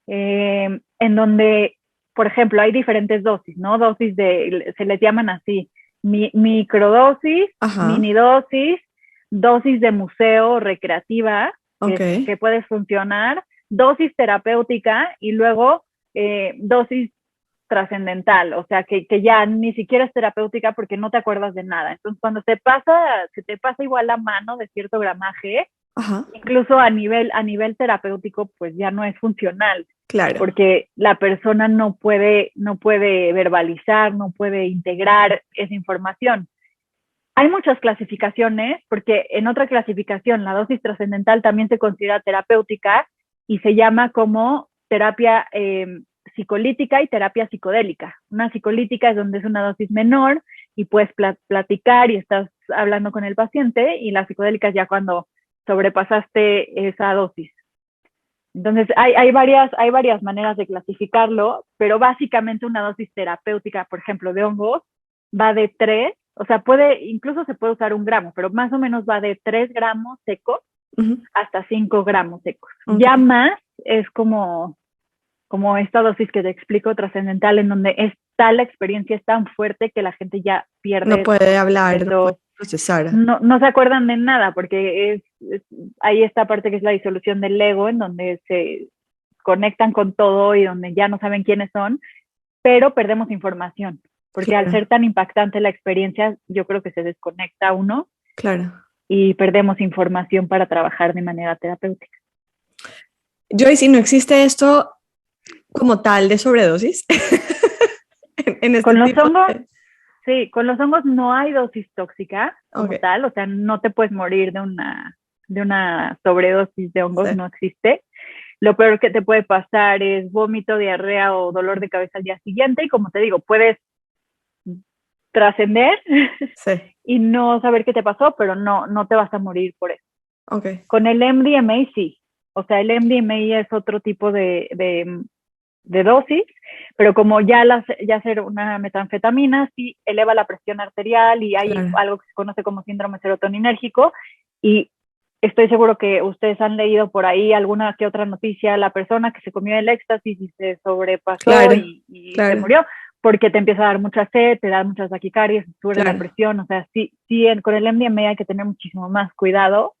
en donde, por ejemplo, hay diferentes dosis, ¿no? Se les llaman así, microdosis, Ajá, minidosis, dosis de museo recreativa, ok, que puede funcionar, dosis terapéutica y luego dosis trascendental, o sea, que ya ni siquiera es terapéutica porque no te acuerdas de nada. Entonces, cuando se te pasa igual la mano de cierto gramaje, Ajá, incluso a nivel terapéutico, pues ya no es funcional, claro. porque la persona no puede verbalizar, no puede integrar esa información. Hay muchas clasificaciones, porque en otra clasificación, la dosis trascendental también se considera terapéutica y se llama como terapia psicolítica y terapia psicodélica. Una psicolítica es donde es una dosis menor y puedes platicar y estás hablando con el paciente, y la psicodélica es ya cuando sobrepasaste esa dosis. Entonces, hay varias maneras de clasificarlo, pero básicamente una dosis terapéutica, por ejemplo, de hongos, va de 3, o sea, incluso se puede usar 1 gramo, pero más o menos va de 3 gramos secos Ujú, hasta 5 gramos secos. ok. Ya más es como esta dosis que te explico, trascendental, en donde está la experiencia es tan fuerte que la gente ya No pierde puede todos los hablar, no puede procesos, procesar. no se acuerdan de nada, porque hay esta parte que es la disolución del ego, en donde se conectan con todo y donde ya no saben quiénes son, pero perdemos información, porque al ser Claro, tan impactante la experiencia, yo creo que se desconecta uno claro. y perdemos información para trabajar de manera terapéutica. Joyce, ¿y no existe esto como tal de sobredosis en este Con los tipo hongos, de... sí, con los hongos no hay dosis tóxica como Ok, tal, o sea, no te puedes morir de una sobredosis de hongos, sí, no existe. Lo peor que te puede pasar es vómito, diarrea o dolor de cabeza al día siguiente. Y como te digo, puedes trascender sí, y no saber qué te pasó, pero no te vas a morir por eso. ok, Con el MDMA sí. O sea, el MDMA es otro tipo de dosis, pero como ya ser una metanfetamina, sí eleva la presión arterial y hay claro. algo que se conoce como síndrome serotoninérgico. Y estoy seguro que ustedes han leído por ahí alguna que otra noticia, la persona que se comió el éxtasis y se sobrepasó Claro, y se claro, murió, porque te empieza a dar mucha sed, te da muchas taquicardias, sube la claro. presión. O sea, sí, sí, con el MDMA hay que tener muchísimo más cuidado,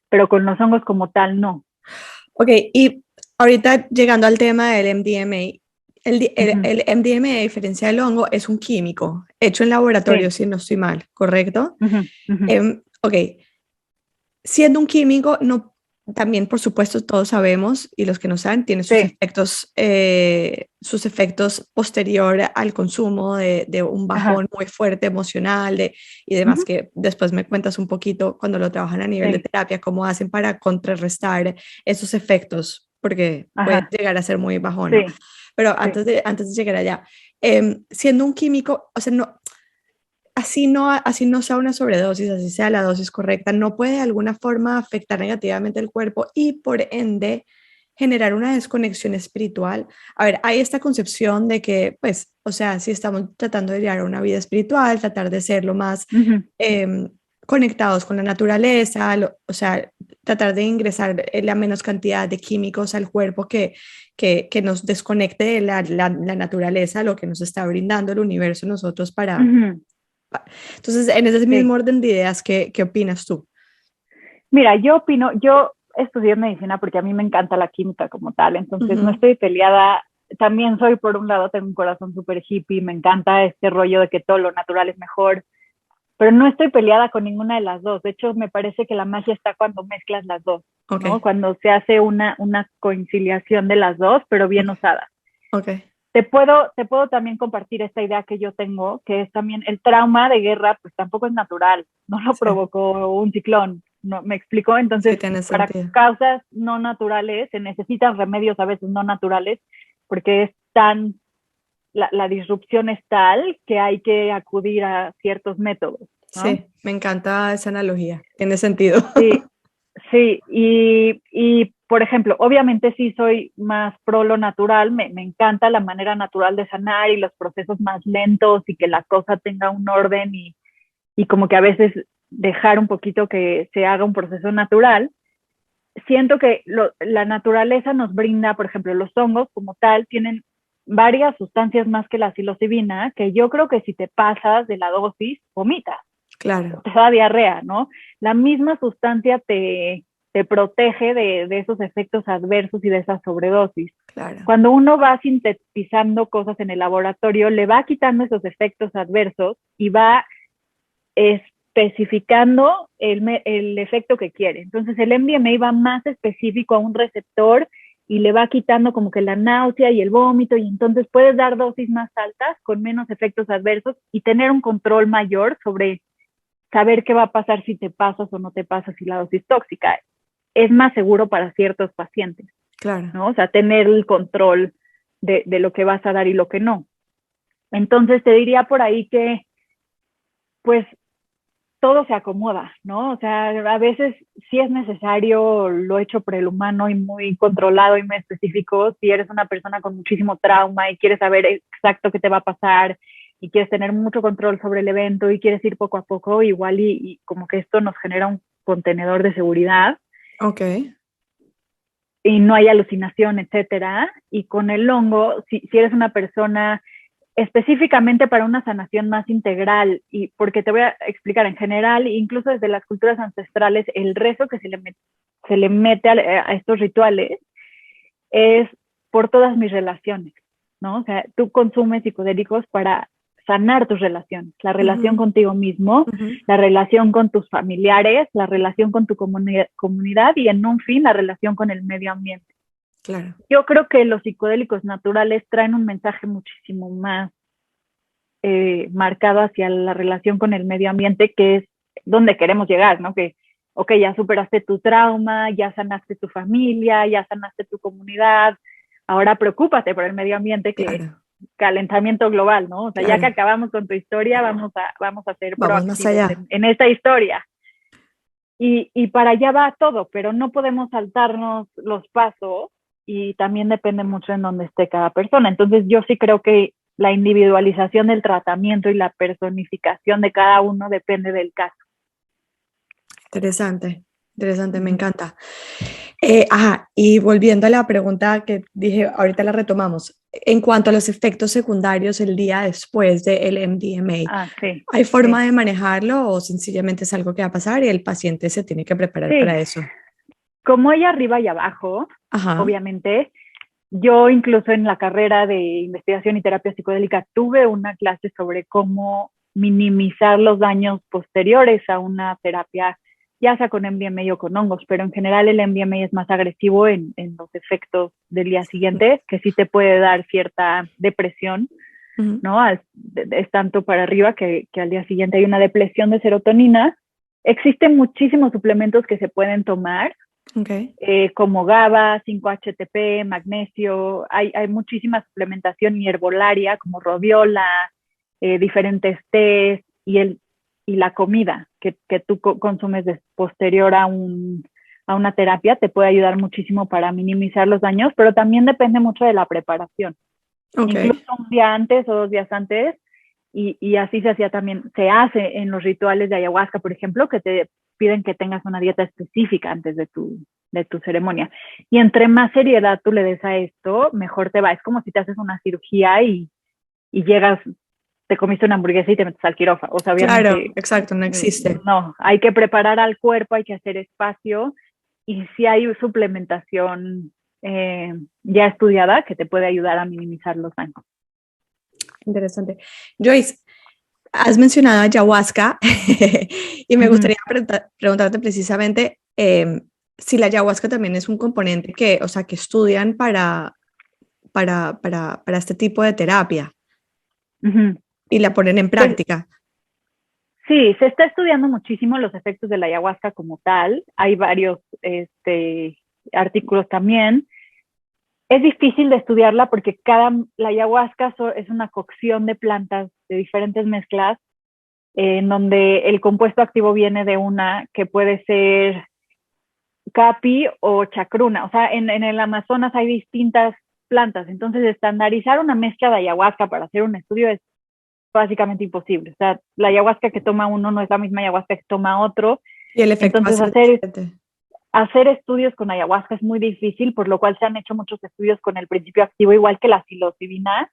pero con los hongos como tal, no. Ok, y ahorita llegando al tema del MDMA, Uh-huh. el MDMA, a diferencia del hongo, es un químico hecho en laboratorio, Sí. si no estoy mal, ¿correcto? Uh-huh. Uh-huh. Ok, siendo un químico, no, también por supuesto todos sabemos, y los que no saben, tiene Sí. sus efectos posterior al consumo de un Ajá. bajón muy fuerte emocional y demás, Uh-huh. que después me cuentas un poquito cuando lo trabajan a nivel de Sí. terapia, cómo hacen para contrarrestar esos efectos, porque pueden Ajá. llegar a ser muy bajón, ¿no? Sí. Pero Sí. antes de llegar allá, siendo un químico, o sea, no, así no sea una sobredosis, así sea la dosis correcta, no puede de alguna forma afectar negativamente el cuerpo y por ende generar una desconexión espiritual. A ver, hay esta concepción de que, pues, o sea, si estamos tratando de llevar una vida espiritual, tratar de ser lo más Uh-huh. eh, conectados con la naturaleza, o sea, tratar de ingresar la menos cantidad de químicos al cuerpo que nos desconecte de la naturaleza, lo que nos está brindando el universo nosotros para Uh-huh. entonces, en ese mismo Sí. orden de ideas, ¿qué opinas tú? Mira, yo estudié medicina porque a mí me encanta la química como tal, entonces no Ujú, estoy peleada. También soy, por un lado, tengo un corazón súper hippie, me encanta este rollo de que todo lo natural es mejor, pero no estoy peleada con ninguna de las dos. De hecho, me parece que la magia está cuando mezclas las dos, ok, ¿no? Cuando se hace una conciliación de las dos, pero bien ok, usada. ok, Te puedo también compartir esta idea que yo tengo, que es también el trauma de guerra, pues tampoco es natural, no lo sí, provocó un ciclón, ¿no? ¿Me explico? sí, Entonces, tiene para sentido. causas no naturales se necesitan remedios a veces no naturales, porque la disrupción es tal que hay que acudir a ciertos métodos, ¿no? Sí, me encanta esa analogía, tiene sentido. Sí, sí, y por ejemplo, obviamente sí soy más pro lo natural, me encanta la manera natural de sanar y los procesos más lentos y que la cosa tenga un orden y como que a veces dejar un poquito que se haga un proceso natural. Siento que la naturaleza nos brinda, por ejemplo, los hongos como tal tienen varias sustancias más que la psilocibina, que yo creo que si te pasas de la dosis, vomitas, Claro, te da diarrea, ¿no? La misma sustancia te protege de esos efectos adversos y de esa sobredosis. claro, Cuando uno va sintetizando cosas en el laboratorio, le va quitando esos efectos adversos y va especificando el efecto que quiere. Entonces el MDMA va más específico a un receptor y le va quitando como que la náusea y el vómito, y entonces puedes dar dosis más altas con menos efectos adversos y tener un control mayor sobre saber qué va a pasar si te pasas o no te pasas si la dosis tóxica. Es más seguro para ciertos pacientes. Claro. ¿No? O sea, tener el control de lo que vas a dar y lo que no. Entonces te diría por ahí que, pues, todo se acomoda, ¿no? O sea, a veces sí es necesario lo hecho por el humano y muy controlado y muy específico. Si eres una persona con muchísimo trauma y quieres saber exacto qué te va a pasar y quieres tener mucho control sobre el evento y quieres ir poco a poco, igual y como que esto nos genera un contenedor de seguridad. Ok. Y no hay alucinación, etcétera. Y con el hongo, si eres una persona específicamente para una sanación más integral, y porque te voy a explicar en general, incluso desde las culturas ancestrales, el rezo que se le mete a estos rituales es por todas mis relaciones, ¿no? O sea, tú consumes psicodélicos para sanar tus relaciones, la relación contigo mismo, la relación con tus familiares, la relación con tu comunidad y en un fin la relación con el medio ambiente. Claro. Yo creo que los psicodélicos naturales traen un mensaje muchísimo más marcado hacia la relación con el medio ambiente, que es donde queremos llegar, ¿no? Que, ok, ya superaste tu trauma, ya sanaste tu familia, ya sanaste tu comunidad, ahora preocúpate por el medio ambiente, que Claro. calentamiento global, ¿no? O sea, Claro. ya que acabamos con tu historia, vamos a ser Vamos más proactivos allá. en esta historia. Y para allá va todo, pero no podemos saltarnos los pasos y también depende mucho en dónde esté cada persona. Entonces yo sí creo que la individualización del tratamiento y la personificación de cada uno depende del caso. Interesante, interesante, me encanta. Y volviendo a la pregunta que dije, ahorita la retomamos. En cuanto a los efectos secundarios el día después del MDMA, Sí. ¿hay forma de manejarlo o sencillamente es algo que va a pasar y el paciente se tiene que preparar para eso? Como hay arriba y abajo, obviamente. Yo incluso en la carrera de investigación y terapia psicodélica tuve una clase sobre cómo minimizar los daños posteriores a una terapia, ya sea con MDMA o con hongos, pero en general el MDMA es más agresivo en los efectos del día siguiente, que sí te puede dar cierta depresión, ¿no? Es tanto para arriba que al día siguiente hay una depresión de serotonina. Existen muchísimos suplementos que se pueden tomar, como GABA, 5-HTP, magnesio. Hay muchísima suplementación y herbolaria como rodiola, diferentes tés y la comida que tú consumes posterior a una terapia te puede ayudar muchísimo para minimizar los daños, pero también depende mucho de la preparación. Incluso un día antes o 2 días antes, y así se hace en los rituales de ayahuasca, por ejemplo, que te piden que tengas una dieta específica antes de tu ceremonia. Y entre más seriedad tú le des a esto, mejor te va. Es como si te haces una cirugía y llegas, te comiste una hamburguesa y te metes al quirófano. O sea, obviamente. Claro, exacto, no existe. No, hay que preparar al cuerpo, hay que hacer espacio, y sí hay suplementación ya estudiada que te puede ayudar a minimizar los daños. Interesante. Joyce, has mencionado ayahuasca y me gustaría preguntarte precisamente si la ayahuasca también es un componente que estudian para este tipo de terapia y la ponen en práctica. Sí, se está estudiando muchísimo los efectos de la ayahuasca como tal. Hay varios artículos también. Es difícil de estudiarla porque la ayahuasca es una cocción de plantas de diferentes mezclas, en donde el compuesto activo viene de una que puede ser capi o chacruna. O sea, en el Amazonas hay distintas plantas. Entonces, estandarizar una mezcla de ayahuasca para hacer un estudio es básicamente imposible. O sea, la ayahuasca que toma uno no es la misma ayahuasca que toma otro. Y el efecto entonces hacer estudios con ayahuasca es muy difícil, por lo cual se han hecho muchos estudios con el principio activo, igual que la psilocibina.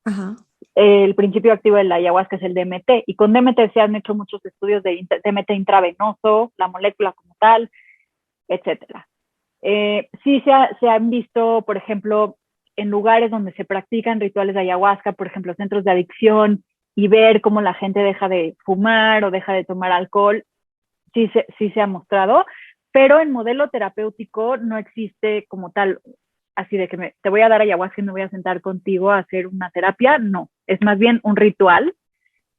El principio activo de la ayahuasca es el DMT, y con DMT se han hecho muchos estudios de DMT intravenoso, la molécula como tal, etcétera. Sí se han visto, por ejemplo, en lugares donde se practican rituales de ayahuasca, por ejemplo, centros de adicción, y ver cómo la gente deja de fumar o deja de tomar alcohol, sí se ha mostrado, pero en modelo terapéutico no existe como tal, así de que te voy a dar ayahuasca y me voy a sentar contigo a hacer una terapia, no, es más bien un ritual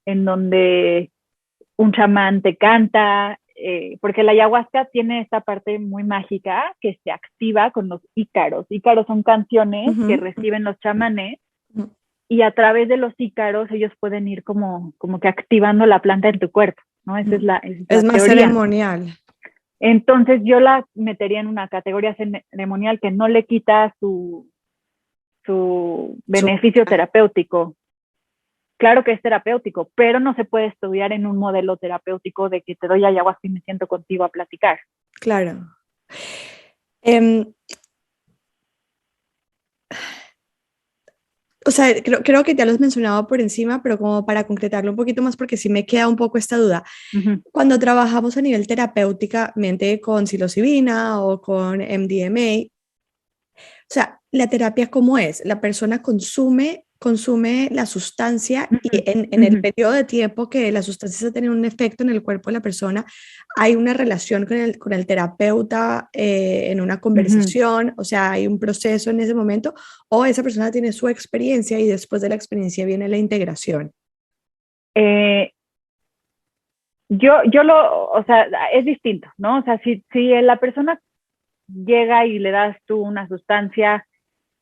en donde un chamán te canta, porque la ayahuasca tiene esta parte muy mágica que se activa con los ícaros. Ícaros son canciones que reciben los chamanes y a través de los ícaros ellos pueden ir como que activando la planta en tu cuerpo, ¿no? Esa es la más teoría. ceremonial. Entonces yo la metería en una categoría ceremonial que no le quita su beneficio terapéutico. Claro que es terapéutico, pero no se puede estudiar en un modelo terapéutico de que te doy ayahuasca y me siento contigo a platicar. Claro. O sea, creo que ya lo has mencionado por encima, pero como para concretarlo un poquito más, porque sí me queda un poco esta duda. Cuando trabajamos a nivel terapéuticamente con psilocibina o con MDMA, o sea, la terapia ¿cómo es? La persona consume la sustancia y en el periodo de tiempo que la sustancia tiene un efecto en el cuerpo de la persona, hay una relación con el terapeuta en una conversación, o sea, hay un proceso en ese momento, o esa persona tiene su experiencia y después de la experiencia viene la integración. O sea, es distinto, ¿no? O sea, si la persona llega y le das tú una sustancia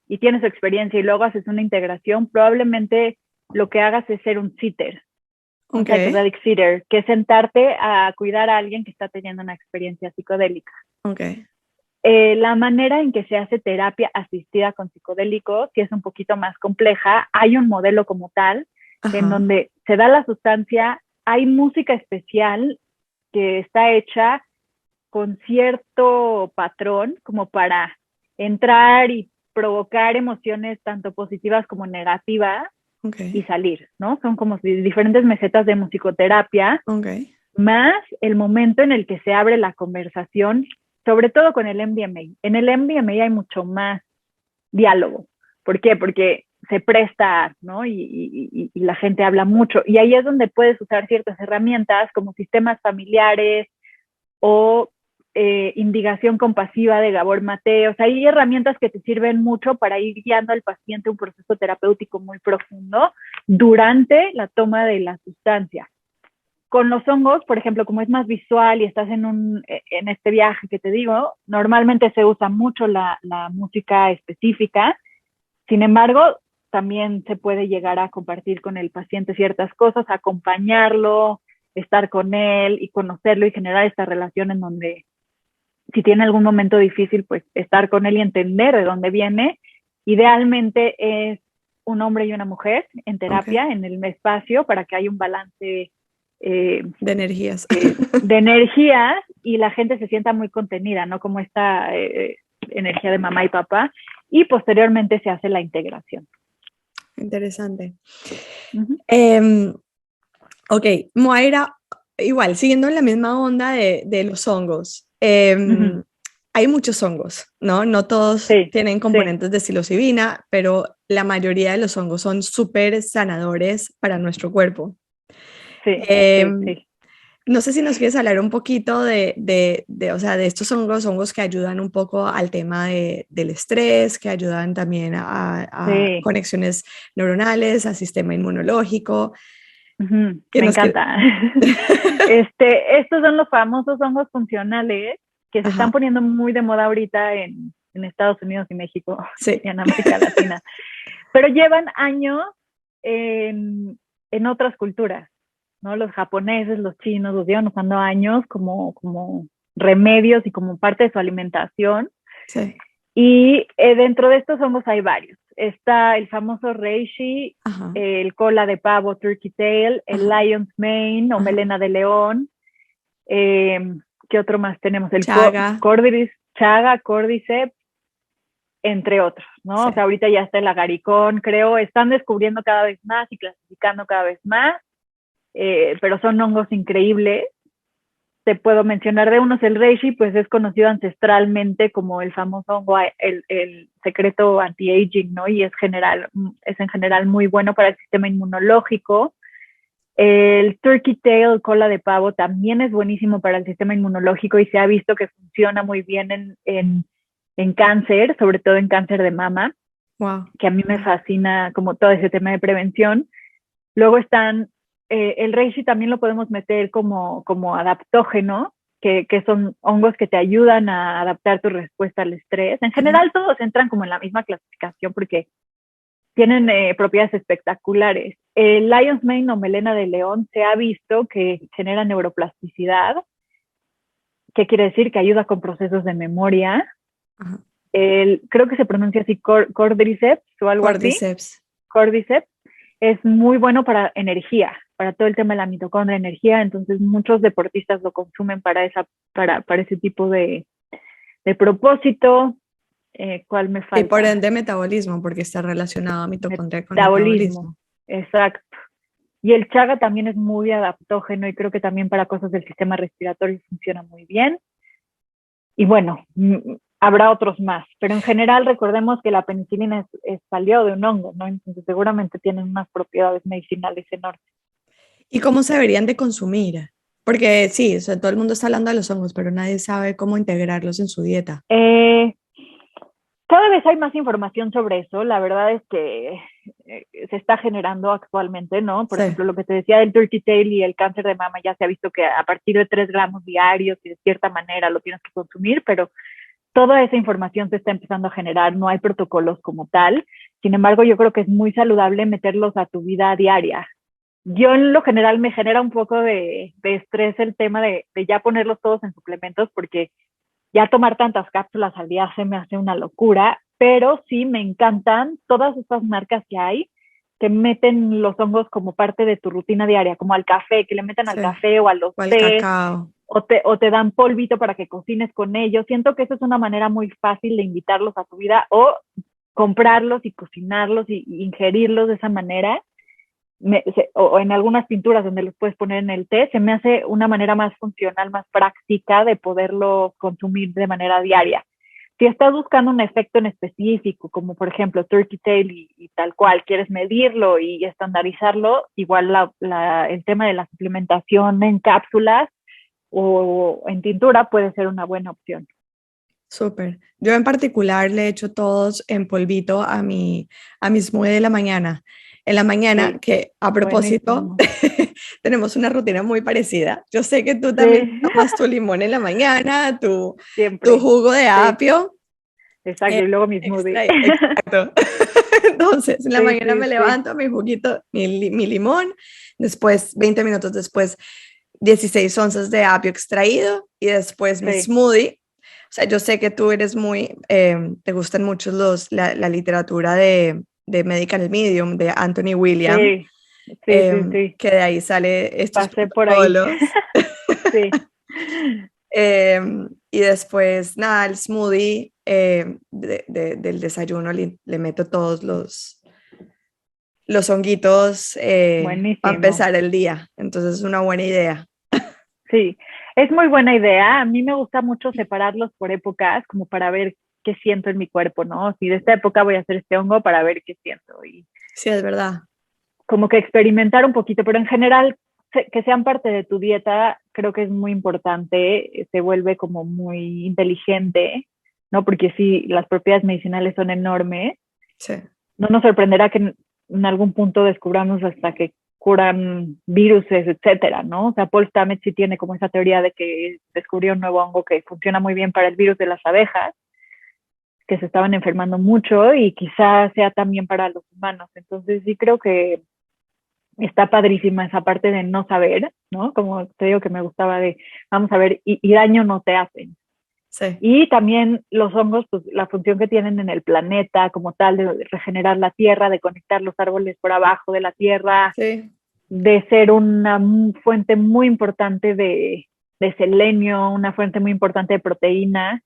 y tienes su experiencia y luego haces una integración, probablemente lo que hagas es ser un sitter, un psychedelic sitter, que es sentarte a cuidar a alguien que está teniendo una experiencia psicodélica. La manera en que se hace terapia asistida con psicodélicos, que es un poquito más compleja, hay un modelo como tal, en donde se da la sustancia, hay música especial que está hecha con cierto patrón como para entrar y provocar emociones tanto positivas como negativas y salir, ¿no? Son como diferentes mesetas de musicoterapia, más el momento en el que se abre la conversación, sobre todo con el MDMA. En el MDMA hay mucho más diálogo. ¿Por qué? Porque se presta, ¿no? Y la gente habla mucho. Y ahí es donde puedes usar ciertas herramientas como sistemas familiares o indicación compasiva de Gabor Mate. O sea, hay herramientas que te sirven mucho para ir guiando al paciente un proceso terapéutico muy profundo durante la toma de la sustancia. Con los hongos, por ejemplo, como es más visual y estás en este viaje que te digo, normalmente se usa mucho la música específica. Sin embargo, también se puede llegar a compartir con el paciente ciertas cosas, acompañarlo, estar con él y conocerlo y generar esta relación en donde, si tiene algún momento difícil, pues estar con él y entender de dónde viene. Idealmente es un hombre y una mujer en terapia, en el espacio, para que haya un balance de energías. De energías y la gente se sienta muy contenida, ¿no? Como esta energía de mamá y papá. Y posteriormente se hace la integración. Interesante. Ok, Moira, igual, siguiendo en la misma onda de los hongos, hay muchos hongos, ¿no? No todos tienen componentes de psilocibina, pero la mayoría de los hongos son súper sanadores para nuestro cuerpo. No sé si nos quieres hablar un poquito o sea, de estos hongos que ayudan un poco al tema del estrés, que ayudan también a conexiones neuronales, al sistema inmunológico. Me encanta. Estos son los famosos hongos funcionales que se están poniendo muy de moda ahorita en Estados Unidos y México y en América Latina. Pero llevan años en otras culturas, ¿no? Los japoneses, los chinos, los llevan usando años como remedios y como parte de su alimentación. Y dentro de estos hongos hay varios. Está el famoso reishi, el cola de pavo, turkey tail, el lion's mane o melena de león. ¿Qué otro más tenemos? El chaga, cordyceps, entre otros, ¿no? O sea, ahorita ya está el agaricón, creo. Están descubriendo cada vez más y clasificando cada vez más, pero son hongos increíbles. Te puedo mencionar de unos, el reishi, pues es conocido ancestralmente como el famoso hongo, el secreto anti-aging, ¿no? Y es en general muy bueno para el sistema inmunológico. El turkey tail, cola de pavo, también es buenísimo para el sistema inmunológico y se ha visto que funciona muy bien en cáncer, sobre todo en cáncer de mama, Wow. que a mí me fascina como todo ese tema de prevención. Luego están, el reishi también lo podemos meter como adaptógeno, que son hongos que te ayudan a adaptar tu respuesta al estrés. En general todos entran como en la misma clasificación porque tienen propiedades espectaculares. El Lion's Mane o melena de león se ha visto que genera neuroplasticidad, que quiere decir que ayuda con procesos de memoria. Ajá. Creo que se pronuncia así Cordyceps o algo así. Cordyceps. Cordyceps es muy bueno para energía, para todo el tema de la mitocondria, energía, entonces muchos deportistas lo consumen para ese tipo de propósito. ¿Cuál me Y por falta? ende metabolismo, porque está relacionado a mitocondria con Metabolismo, metabolismo. exacto. Y el chaga también es muy adaptógeno y creo que también para cosas del sistema respiratorio funciona muy bien. Y bueno, habrá otros más, pero en general recordemos que la penicilina salió de un hongo, ¿no? Entonces seguramente tienen unas propiedades medicinales enormes. ¿Y cómo se deberían de consumir? Porque sí, o sea, todo el mundo está hablando de los hongos, pero nadie sabe cómo integrarlos en su dieta. Cada vez hay más información sobre eso. La verdad es que se está generando actualmente, ¿no? Por Sí, ejemplo, lo que te decía del turkey tail y el cáncer de mama, ya se ha visto que a partir de 3 gramos diarios y de cierta manera lo tienes que consumir, pero toda esa información se está empezando a generar, no hay protocolos como tal. Sin embargo, yo creo que es muy saludable meterlos a tu vida diaria. Yo en lo general me genera un poco de estrés el tema de ya ponerlos todos en suplementos porque ya tomar tantas cápsulas al día se me hace una locura, pero sí me encantan todas estas marcas que hay que meten los hongos como parte de tu rutina diaria, como al café, que le meten al sí. café o a los O el tés, cacao. o te dan polvito para que cocines con ellos. Siento que eso es una manera muy fácil de invitarlos a tu vida o comprarlos y cocinarlos y ingerirlos de esa manera. O en algunas pinturas donde los puedes poner en el té, se me hace una manera más funcional, más práctica de poderlo consumir de manera diaria. Si estás buscando un efecto en específico, como por ejemplo turkey tail y tal cual, quieres medirlo y estandarizarlo, igual el tema de la suplementación en cápsulas o en tintura puede ser una buena opción. Súper. Yo en particular le echo todos en polvito a mi smoothie de la mañana. En la mañana, Sí, que a propósito, buenísimo. tenemos una rutina muy parecida. Yo sé que tú también Sí, tomas tu limón en la mañana, tu siempre. jugo de Sí, apio. exacto. Y luego mi smoothie. Exacto. Entonces, en la Sí, mañana sí, me sí. levanto, mi juguito, mi limón, después, 20 minutos después, 16 onzas de apio extraído y después mi Sí, smoothie. O sea, yo sé que tú eres muy, te gustan mucho la literatura de Medical Medium, de Anthony William, sí, sí, sí, sí. que de ahí sale estos Pasé por ahí. protocolos. Sí, Y después, nada, el smoothie del desayuno le meto todos los honguitos para buenísimo. empezar el día. Entonces es una buena idea. Sí, es muy buena idea. A mí me gusta mucho separarlos por épocas, como para ver qué siento en mi cuerpo, ¿no? Si de esta época voy a hacer este hongo para ver qué siento y Sí, es verdad. como que experimentar un poquito, pero en general que sean parte de tu dieta creo que es muy importante, se vuelve como muy inteligente, ¿no? Porque sí, las propiedades medicinales son enormes. Sí, No nos sorprenderá que en algún punto descubramos hasta que curan viruses, etcétera, ¿no? O sea, Paul Stamets sí tiene como esa teoría de que descubrió un nuevo hongo que funciona muy bien para el virus de las abejas, que se estaban enfermando mucho y quizás sea también para los humanos. Entonces sí creo que está padrísima esa parte de no saber, ¿no? Como te digo que me gustaba de, vamos a ver, y daño no te hacen. sí, Y también los hongos, pues la función que tienen en el planeta como tal, de regenerar la tierra, de conectar los árboles por abajo de la tierra, sí. de ser una fuente muy importante de selenio, una fuente muy importante de proteína,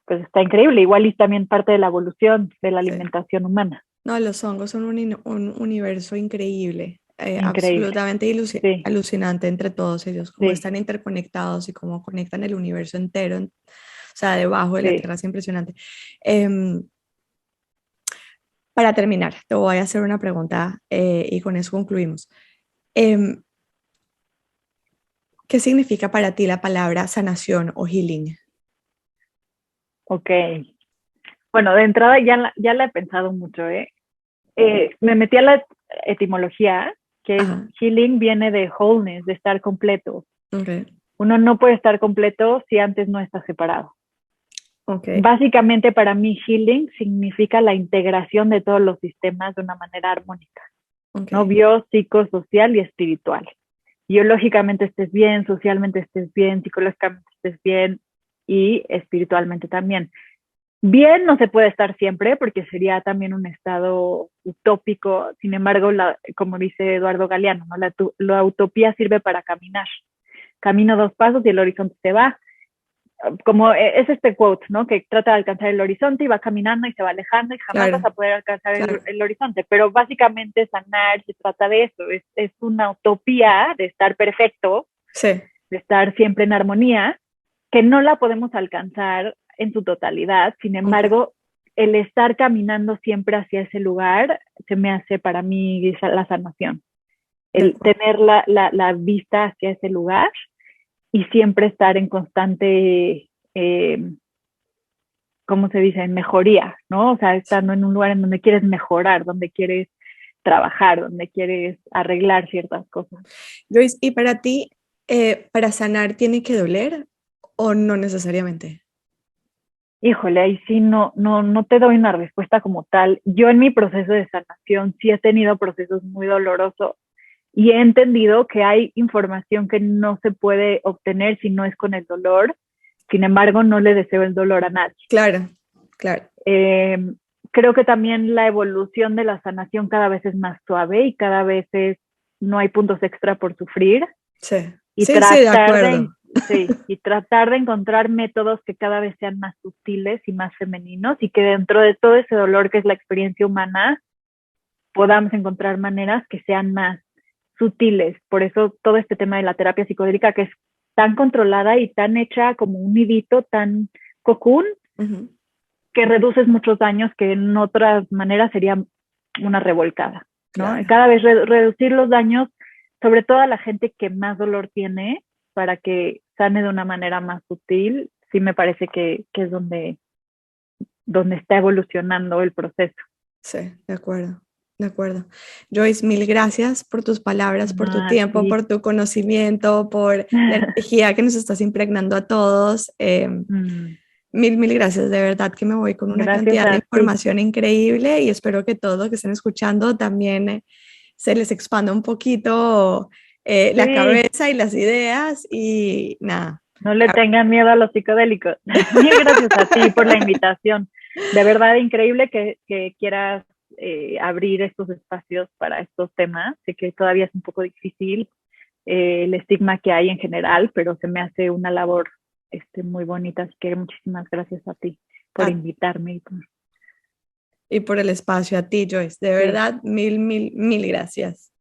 pues está increíble. Igual y también parte de la evolución de la Sí. alimentación humana. No, los hongos son un universo increíble, Increíble. absolutamente Sí, alucinante entre todos ellos, cómo sí, están interconectados y cómo conectan el universo entero, o sea, debajo de la sí. Tierra, es impresionante. Em, para terminar, te voy a hacer una pregunta y con eso concluimos. ¿Qué significa para ti la palabra sanación o healing? Ok. Bueno, de entrada ya la he pensado mucho, ¿eh? Me metí a la etimología, que es Ajá, healing viene de wholeness, de estar completo. ok, Uno no puede estar completo si antes no está separado. ok, Básicamente para mí healing significa la integración de todos los sistemas de una manera armónica, ok, ¿no? Bio, psico, social y espiritual. Biológicamente estés bien, socialmente estés bien, psicológicamente estés bien y espiritualmente también. Bien no se puede estar siempre porque sería también un estado utópico. Sin embargo, como dice Eduardo Galeano, ¿no? La utopía sirve para caminar. Camino 2 pasos y el horizonte se va. Como es este quote, ¿no? Que trata de alcanzar el horizonte y va caminando y se va alejando y jamás vas claro, a poder alcanzar claro, el horizonte. Pero básicamente sanar se trata de eso. Es una utopía de estar perfecto, sí, de estar siempre en armonía, que no la podemos alcanzar en su totalidad. Sin ok, embargo, el estar caminando siempre hacia ese lugar se me hace para mí la sanación. de El acuerdo, tener la vista hacia ese lugar y siempre estar en constante, ¿cómo se dice?, en mejoría, ¿no? O sea, estando en un lugar en donde quieres mejorar, donde quieres trabajar, donde quieres arreglar ciertas cosas. Joyce, ¿y para ti, para sanar tiene que doler o no necesariamente? Híjole, ahí sí no te doy una respuesta como tal. Yo en mi proceso de sanación sí he tenido procesos muy dolorosos y he entendido que hay información que no se puede obtener si no es con el dolor. Sin embargo, no le deseo el dolor a nadie. Claro, claro, Eh, Creo que también la evolución de la sanación cada vez es más suave y cada vez no hay puntos extra por sufrir sí, y sí, sí, de tratar acuerdo, sí, y tratar de encontrar métodos que cada vez sean más sutiles y más femeninos y que dentro de todo ese dolor que es la experiencia humana podamos encontrar maneras que sean más sutiles. Por eso todo este tema de la terapia psicodélica que es tan controlada y tan hecha como un nidito, tan cocoon, ujú, que reduces muchos daños que en otras maneras sería una revolcada, ¿no? claro. Cada vez reducir los daños, sobre todo a la gente que más dolor tiene, para que sane de una manera más sutil, sí me parece que es donde está evolucionando el proceso. Sí, de acuerdo, de acuerdo. Joyce, mil gracias por tus palabras, por tu Ah, tiempo, sí. por tu conocimiento, por la energía que nos estás impregnando a todos. Mil, mil gracias, de verdad que me voy con una Gracias cantidad de a ti. información increíble y espero que todos los que estén escuchando también se les expanda un poquito la Sí, cabeza y las ideas y nada. no le tengan miedo a los psicodélicos. Mil gracias a ti por la invitación. De verdad, increíble que quieras abrir estos espacios para estos temas. Sé que todavía es un poco difícil el estigma que hay en general, pero se me hace una labor muy bonita. Así que muchísimas gracias a ti por A- invitarme. y por el espacio a ti, Joyce. De Sí. verdad, mil, mil, mil gracias.